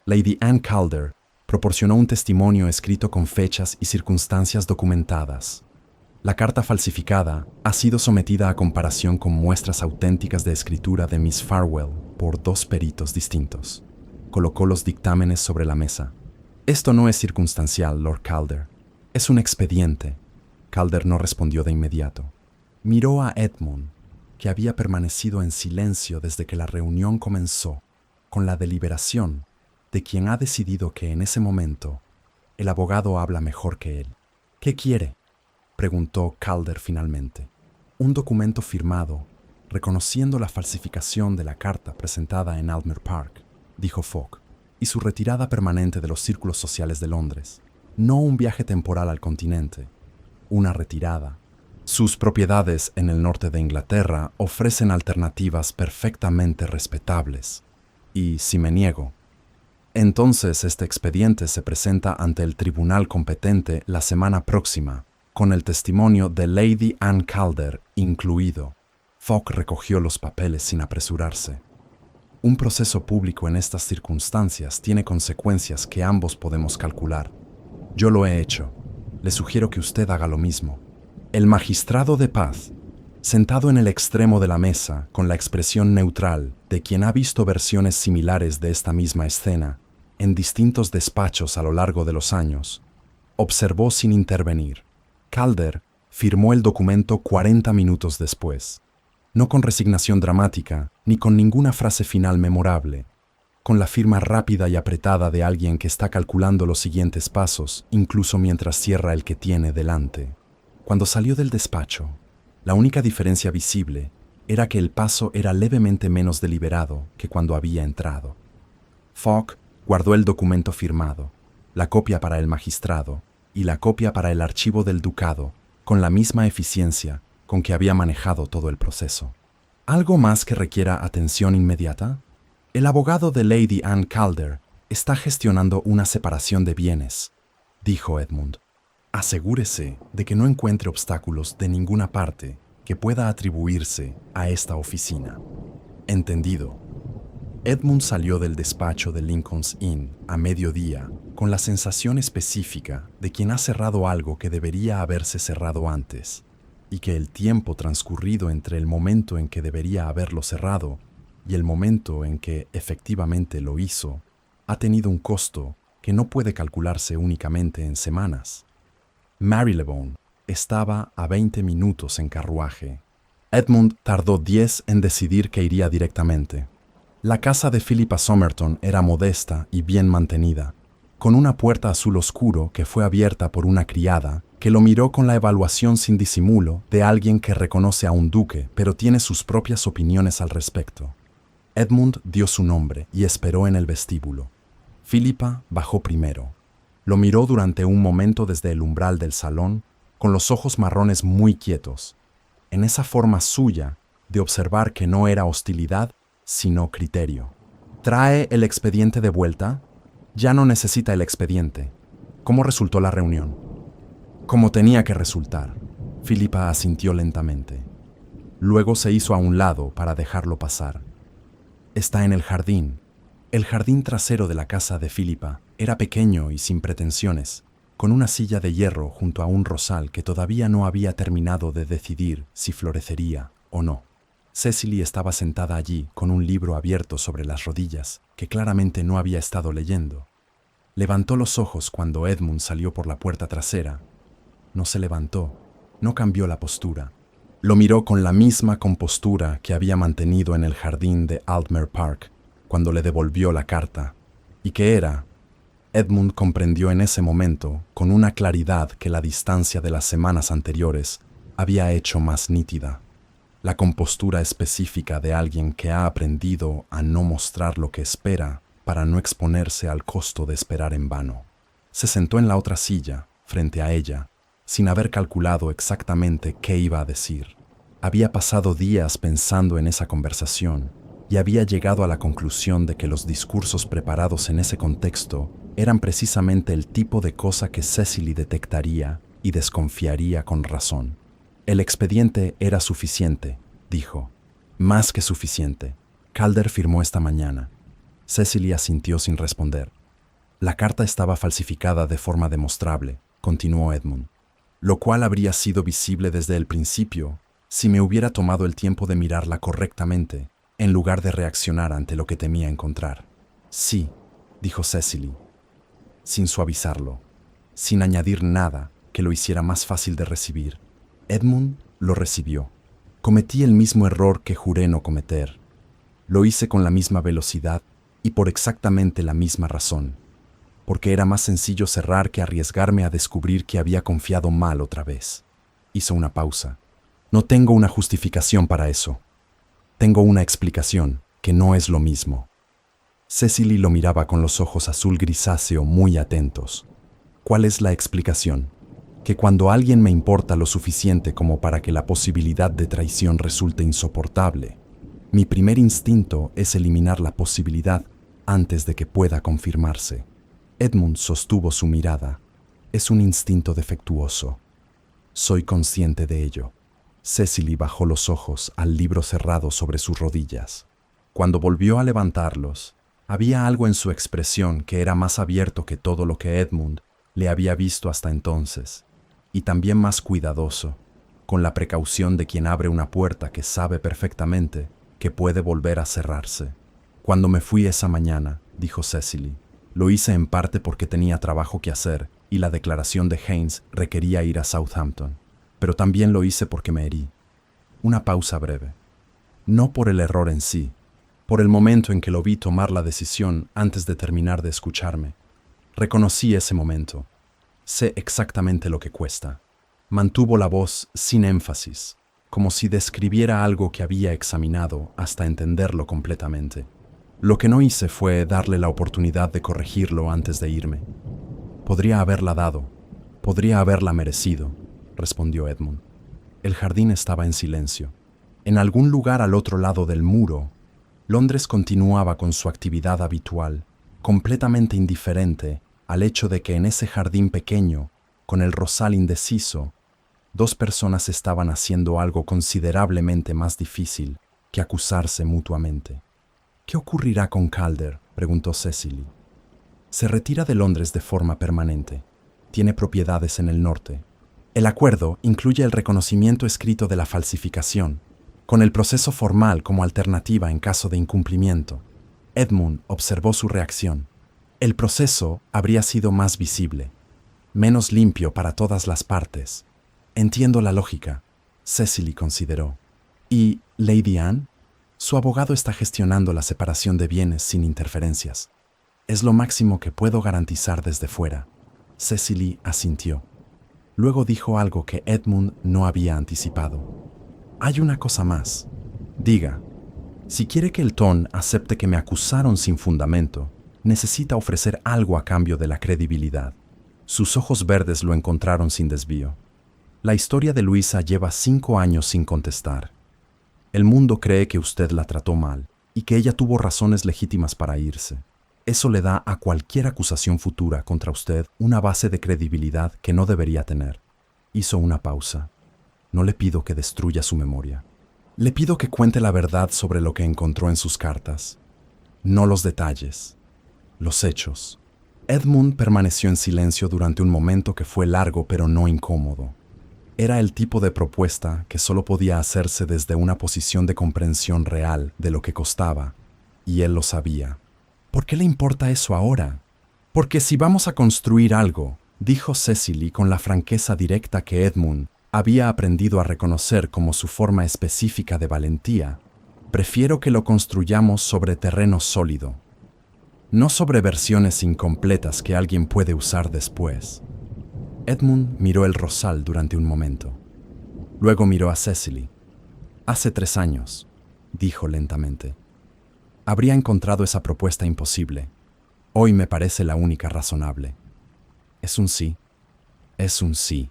Lady Anne Calder proporcionó un testimonio escrito con fechas y circunstancias documentadas. La carta falsificada ha sido sometida a comparación con muestras auténticas de escritura de Miss Farwell por 2 peritos distintos. Colocó los dictámenes sobre la mesa. Esto no es circunstancial, Lord Calder. Es un expediente. Calder no respondió de inmediato. Miró a Edmund, que había permanecido en silencio desde que la reunión comenzó, con la deliberación de quien ha decidido que en ese momento el abogado habla mejor que él. ¿Qué quiere?, preguntó Calder finalmente. Un documento firmado, reconociendo la falsificación de la carta presentada en Altmer Park, dijo Fogg, y su retirada permanente de los círculos sociales de Londres. No un viaje temporal al continente, una retirada. Sus propiedades en el norte de Inglaterra ofrecen alternativas perfectamente respetables. Y si me niego, entonces este expediente se presenta ante el tribunal competente la semana próxima, con el testimonio de Lady Anne Calder incluido. Fogg recogió los papeles sin apresurarse. Un proceso público en estas circunstancias tiene consecuencias que ambos podemos calcular. Yo lo he hecho. Le sugiero que usted haga lo mismo. El magistrado de paz, sentado en el extremo de la mesa con la expresión neutral de quien ha visto versiones similares de esta misma escena en distintos despachos a lo largo de los años, observó sin intervenir. Calder firmó el documento 40 minutos después, no con resignación dramática ni con ninguna frase final memorable, con la firma rápida y apretada de alguien que está calculando los siguientes pasos, incluso mientras cierra el que tiene delante. Cuando salió del despacho, la única diferencia visible era que el paso era levemente menos deliberado que cuando había entrado. Fogg guardó el documento firmado, la copia para el magistrado y la copia para el archivo del ducado, con la misma eficiencia con que había manejado todo el proceso. ¿Algo más que requiera atención inmediata? El abogado de Lady Anne Calder está gestionando una separación de bienes, dijo Edmund. Asegúrese de que no encuentre obstáculos de ninguna parte que pueda atribuirse a esta oficina. Entendido. Edmund salió del despacho de Lincoln's Inn a mediodía con la sensación específica de quien ha cerrado algo que debería haberse cerrado antes, y que el tiempo transcurrido entre el momento en que debería haberlo cerrado y el momento en que efectivamente lo hizo ha tenido un costo que no puede calcularse únicamente en semanas. Marylebone estaba a 20 minutos en carruaje. Edmund tardó 10 en decidir que iría directamente. La casa de Philippa Somerton era modesta y bien mantenida, con una puerta azul oscuro que fue abierta por una criada que lo miró con la evaluación sin disimulo de alguien que reconoce a un duque pero tiene sus propias opiniones al respecto. Edmund dio su nombre y esperó en el vestíbulo. Philippa bajó primero. Lo miró durante un momento desde el umbral del salón, con los ojos marrones muy quietos, en esa forma suya de observar que no era hostilidad, sino criterio. ¿Trae el expediente de vuelta? Ya no necesita el expediente. ¿Cómo resultó la reunión? Como tenía que resultar. Philippa asintió lentamente. Luego se hizo a un lado para dejarlo pasar. Está en el jardín. El jardín trasero de la casa de Philippa era pequeño y sin pretensiones, con una silla de hierro junto a un rosal que todavía no había terminado de decidir si florecería o no. Cecily estaba sentada allí con un libro abierto sobre las rodillas, que claramente no había estado leyendo. Levantó los ojos cuando Edmund salió por la puerta trasera. No se levantó, no cambió la postura. Lo miró con la misma compostura que había mantenido en el jardín de Altmere Park cuando le devolvió la carta. ¿Y qué era? Edmund comprendió en ese momento, con una claridad que la distancia de las semanas anteriores había hecho más nítida. La compostura específica de alguien que ha aprendido a no mostrar lo que espera para no exponerse al costo de esperar en vano. Se sentó en la otra silla, frente a ella, sin haber calculado exactamente qué iba a decir. Había pasado días pensando en esa conversación y había llegado a la conclusión de que los discursos preparados en ese contexto eran precisamente el tipo de cosa que Cecily detectaría y desconfiaría con razón. El expediente era suficiente, dijo. Más que suficiente. Calder firmó esta mañana. Cecily asintió sin responder. La carta estaba falsificada de forma demostrable, continuó Edmund, lo cual habría sido visible desde el principio si me hubiera tomado el tiempo de mirarla correctamente, en lugar de reaccionar ante lo que temía encontrar. Sí, dijo Cecily, sin suavizarlo, sin añadir nada que lo hiciera más fácil de recibir. Edmund lo recibió. Cometí el mismo error que juré no cometer. Lo hice con la misma velocidad y por exactamente la misma razón, porque era más sencillo cerrar que arriesgarme a descubrir que había confiado mal otra vez. Hizo una pausa. No tengo una justificación para eso. Tengo una explicación, que no es lo mismo. Cecily lo miraba con los ojos azul grisáceo muy atentos. ¿Cuál es la explicación? Que cuando alguien me importa lo suficiente como para que la posibilidad de traición resulte insoportable, mi primer instinto es eliminar la posibilidad antes de que pueda confirmarse. Edmund sostuvo su mirada. Es un instinto defectuoso. Soy consciente de ello. Cecily bajó los ojos al libro cerrado sobre sus rodillas. Cuando volvió a levantarlos, había algo en su expresión que era más abierto que todo lo que Edmund le había visto hasta entonces, y también más cuidadoso, con la precaución de quien abre una puerta que sabe perfectamente que puede volver a cerrarse. Cuando me fui esa mañana, dijo Cecily, lo hice en parte porque tenía trabajo que hacer y la declaración de Haynes requería ir a Southampton, pero también lo hice porque me herí. Una pausa breve. No por el error en sí, por el momento en que lo vi tomar la decisión antes de terminar de escucharme. Reconocí ese momento. Sé exactamente lo que cuesta. Mantuvo la voz sin énfasis, como si describiera algo que había examinado hasta entenderlo completamente. Lo que no hice fue darle la oportunidad de corregirlo antes de irme. Podría haberla dado, podría haberla merecido, respondió Edmund. El jardín estaba en silencio. En algún lugar al otro lado del muro, Londres continuaba con su actividad habitual, completamente indiferente al hecho de que en ese jardín pequeño, con el rosal indeciso, dos personas estaban haciendo algo considerablemente más difícil que acusarse mutuamente. ¿Qué ocurrirá con Calder?, preguntó Cecily. Se retira de Londres de forma permanente. Tiene propiedades en el norte. El acuerdo incluye el reconocimiento escrito de la falsificación, con el proceso formal como alternativa en caso de incumplimiento. Edmund observó su reacción. El proceso habría sido más visible, menos limpio para todas las partes. Entiendo la lógica, Cecily consideró. ¿Y Lady Anne? Su abogado está gestionando la separación de bienes sin interferencias. Es lo máximo que puedo garantizar desde fuera. Cecily asintió. Luego dijo algo que Edmund no había anticipado. Hay una cosa más. Diga, si quiere que el Ton acepte que me acusaron sin fundamento, necesita ofrecer algo a cambio de la credibilidad. Sus ojos verdes lo encontraron sin desvío. La historia de Luisa lleva 5 años sin contestar. El mundo cree que usted la trató mal y que ella tuvo razones legítimas para irse. Eso le da a cualquier acusación futura contra usted una base de credibilidad que no debería tener. Hizo una pausa. No le pido que destruya su memoria. Le pido que cuente la verdad sobre lo que encontró en sus cartas. No los detalles, los hechos. Edmund permaneció en silencio durante un momento que fue largo pero no incómodo. Era el tipo de propuesta que solo podía hacerse desde una posición de comprensión real de lo que costaba, y él lo sabía. ¿Por qué le importa eso ahora? Porque si vamos a construir algo, dijo Cecily con la franqueza directa que Edmund había aprendido a reconocer como su forma específica de valentía, prefiero que lo construyamos sobre terreno sólido, no sobre versiones incompletas que alguien puede usar después. Edmund miró el rosal durante un momento. Luego miró a Cecily. Hace 3 años, dijo lentamente. Habría encontrado esa propuesta imposible. Hoy me parece la única razonable. Es un sí. Es un sí.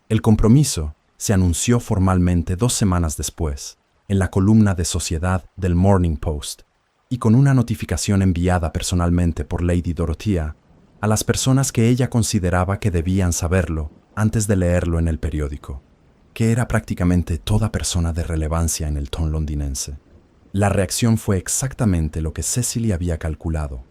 El compromiso se anunció formalmente 2 semanas después, en la columna de Sociedad del Morning Post, y con una notificación enviada personalmente por Lady Dorothea a las personas que ella consideraba que debían saberlo antes de leerlo en el periódico, que era prácticamente toda persona de relevancia en el ton londinense. La reacción fue exactamente lo que Cecily había calculado,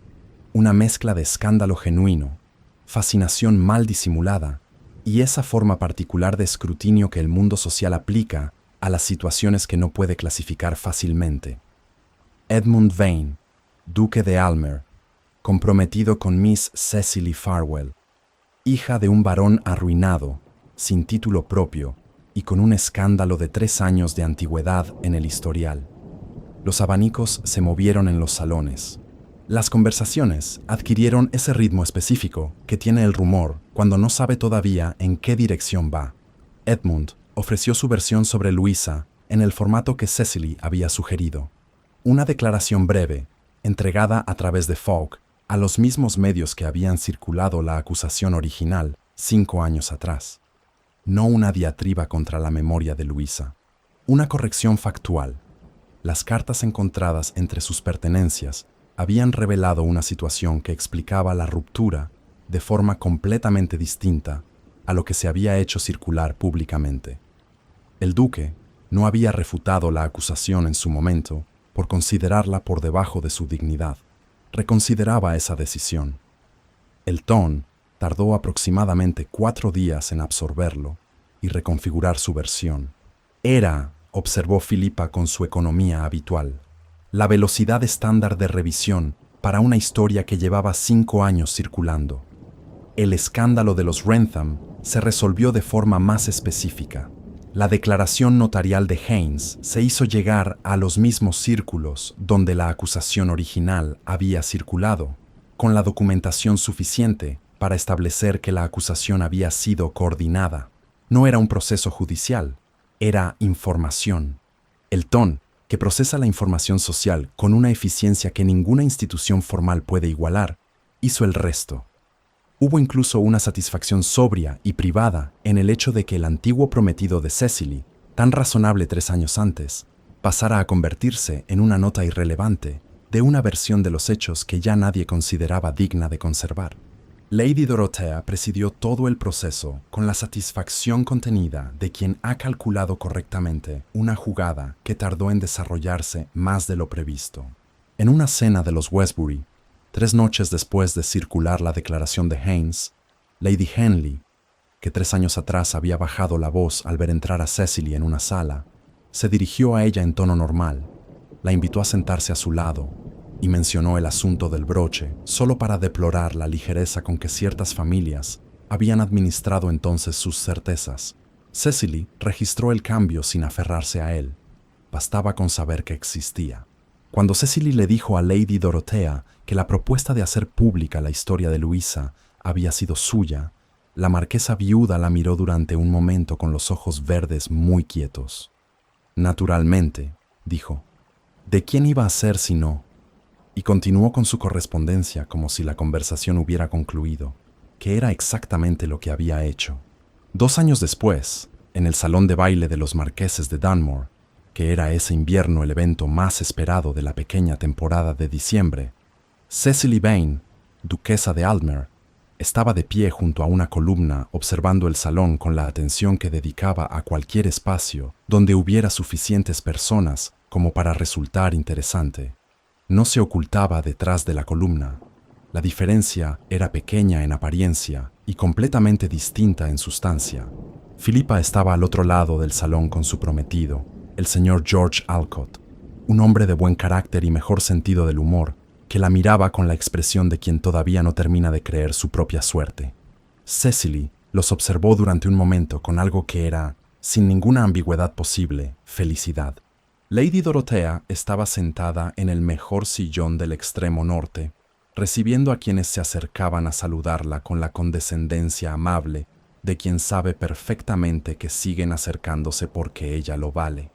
una mezcla de escándalo genuino, fascinación mal disimulada y esa forma particular de escrutinio que el mundo social aplica a las situaciones que no puede clasificar fácilmente. Edmund Vane, duque de Aylmer, comprometido con Miss Cecily Farwell, hija de un varón arruinado, sin título propio y con un escándalo de 3 años de antigüedad en el historial. Los abanicos se movieron en los salones. Las conversaciones adquirieron ese ritmo específico que tiene el rumor cuando no sabe todavía en qué dirección va. Edmund ofreció su versión sobre Luisa en el formato que Cecily había sugerido. Una declaración breve, entregada a través de Fogg a los mismos medios que habían circulado la acusación original 5 años atrás. No una diatriba contra la memoria de Luisa. Una corrección factual. Las cartas encontradas entre sus pertenencias habían revelado una situación que explicaba la ruptura de forma completamente distinta a lo que se había hecho circular públicamente. El duque no había refutado la acusación en su momento por considerarla por debajo de su dignidad. Reconsideraba esa decisión. El ton tardó aproximadamente 4 días en absorberlo y reconfigurar su versión. Era, observó Philippa con su economía habitual, la velocidad estándar de revisión para una historia que llevaba 5 años circulando. El escándalo de los Wrentham se resolvió de forma más específica. La declaración notarial de Haynes se hizo llegar a los mismos círculos donde la acusación original había circulado, con la documentación suficiente para establecer que la acusación había sido coordinada. No era un proceso judicial, era información. El TON, que procesa la información social con una eficiencia que ninguna institución formal puede igualar, hizo el resto. Hubo incluso una satisfacción sobria y privada en el hecho de que el antiguo prometido de Cecily, tan razonable 3 años antes, pasara a convertirse en una nota irrelevante de una versión de los hechos que ya nadie consideraba digna de conservar. Lady Dorothea presidió todo el proceso con la satisfacción contenida de quien ha calculado correctamente una jugada que tardó en desarrollarse más de lo previsto. En una cena de los Westbury, 3 noches después de circular la declaración de Haynes, Lady Henley, que 3 años atrás había bajado la voz al ver entrar a Cecily en una sala, se dirigió a ella en tono normal, la invitó a sentarse a su lado y mencionó el asunto del broche solo para deplorar la ligereza con que ciertas familias habían administrado entonces sus certezas. Cecily registró el cambio sin aferrarse a él. Bastaba con saber que existía. Cuando Cecily le dijo a Lady Dorothea que la propuesta de hacer pública la historia de Luisa había sido suya, la marquesa viuda la miró durante un momento con los ojos verdes muy quietos. Naturalmente, dijo, ¿de quién iba a ser si no? Y continuó con su correspondencia como si la conversación hubiera concluido, que era exactamente lo que había hecho. 2 años después, en el salón de baile de los marqueses de Dunmore, que era ese invierno el evento más esperado de la pequeña temporada de diciembre, Cecily Vane, duquesa de Aylmer, estaba de pie junto a una columna observando el salón con la atención que dedicaba a cualquier espacio donde hubiera suficientes personas como para resultar interesante. No se ocultaba detrás de la columna. La diferencia era pequeña en apariencia y completamente distinta en sustancia. Philippa estaba al otro lado del salón con su prometido, el señor George Alcott, un hombre de buen carácter y mejor sentido del humor, que la miraba con la expresión de quien todavía no termina de creer su propia suerte. Cecily los observó durante un momento con algo que era, sin ninguna ambigüedad posible, felicidad. Lady Dorothea estaba sentada en el mejor sillón del extremo norte, recibiendo a quienes se acercaban a saludarla con la condescendencia amable de quien sabe perfectamente que siguen acercándose porque ella lo vale.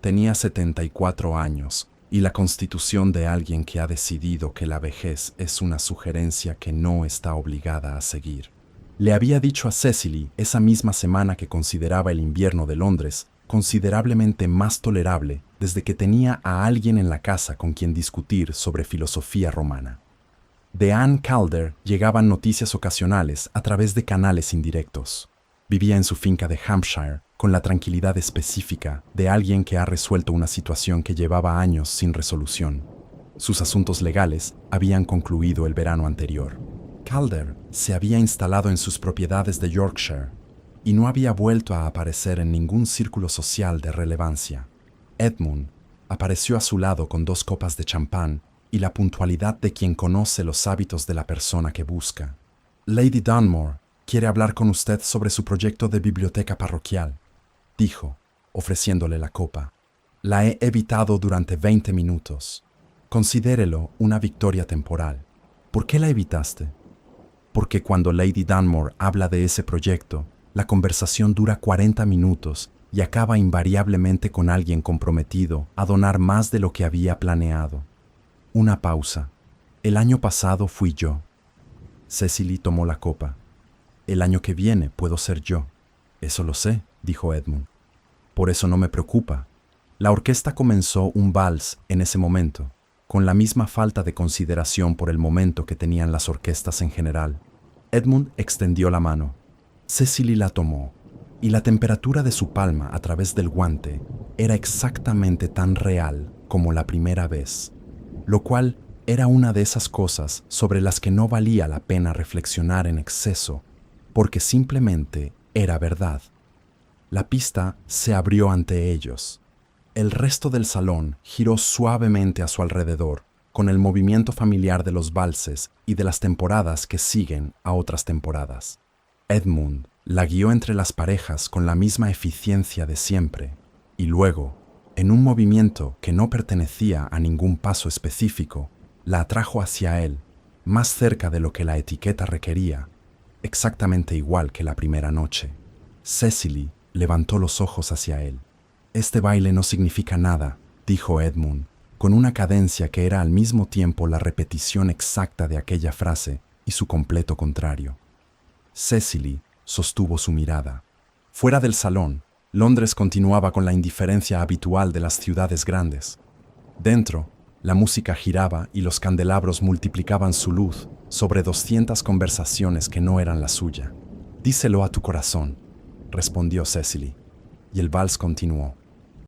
Tenía 74 años y la constitución de alguien que ha decidido que la vejez es una sugerencia que no está obligada a seguir. Le había dicho a Cecily esa misma semana que consideraba el invierno de Londres considerablemente más tolerable desde que tenía a alguien en la casa con quien discutir sobre filosofía romana. De Anne Calder llegaban noticias ocasionales a través de canales indirectos. Vivía en su finca de Hampshire con la tranquilidad específica de alguien que ha resuelto una situación que llevaba años sin resolución. Sus asuntos legales habían concluido el verano anterior. Calder se había instalado en sus propiedades de Yorkshire y no había vuelto a aparecer en ningún círculo social de relevancia. Edmund apareció a su lado con 2 copas de champán y la puntualidad de quien conoce los hábitos de la persona que busca. Lady Dunmore quiere hablar con usted sobre su proyecto de biblioteca parroquial, dijo, ofreciéndole la copa. La he evitado durante 20 minutos. Considérelo una victoria temporal. ¿Por qué la evitaste? Porque cuando Lady Dunmore habla de ese proyecto, la conversación dura 40 minutos y acaba invariablemente con alguien comprometido a donar más de lo que había planeado. Una pausa. El año pasado fui yo. Cecily tomó la copa. El año que viene puedo ser yo. Eso lo sé, dijo Edmund. Por eso no me preocupa. La orquesta comenzó un vals en ese momento, con la misma falta de consideración por el momento que tenían las orquestas en general. Edmund extendió la mano. Cecily la tomó, y la temperatura de su palma a través del guante era exactamente tan real como la primera vez, lo cual era una de esas cosas sobre las que no valía la pena reflexionar en exceso, porque simplemente era verdad. La pista se abrió ante ellos. El resto del salón giró suavemente a su alrededor, con el movimiento familiar de los valses y de las temporadas que siguen a otras temporadas. Edmund la guió entre las parejas con la misma eficiencia de siempre, y luego, en un movimiento que no pertenecía a ningún paso específico, la atrajo hacia él, más cerca de lo que la etiqueta requería, exactamente igual que la primera noche. Cecily levantó los ojos hacia él. «Este baile no significa nada», dijo Edmund, con una cadencia que era al mismo tiempo la repetición exacta de aquella frase y su completo contrario. Cecily sostuvo su mirada. Fuera del salón, Londres continuaba con la indiferencia habitual de las ciudades grandes. Dentro, la música giraba y los candelabros multiplicaban su luz sobre 200 conversaciones que no eran la suya. «Díselo a tu corazón», respondió Cecily, y el vals continuó.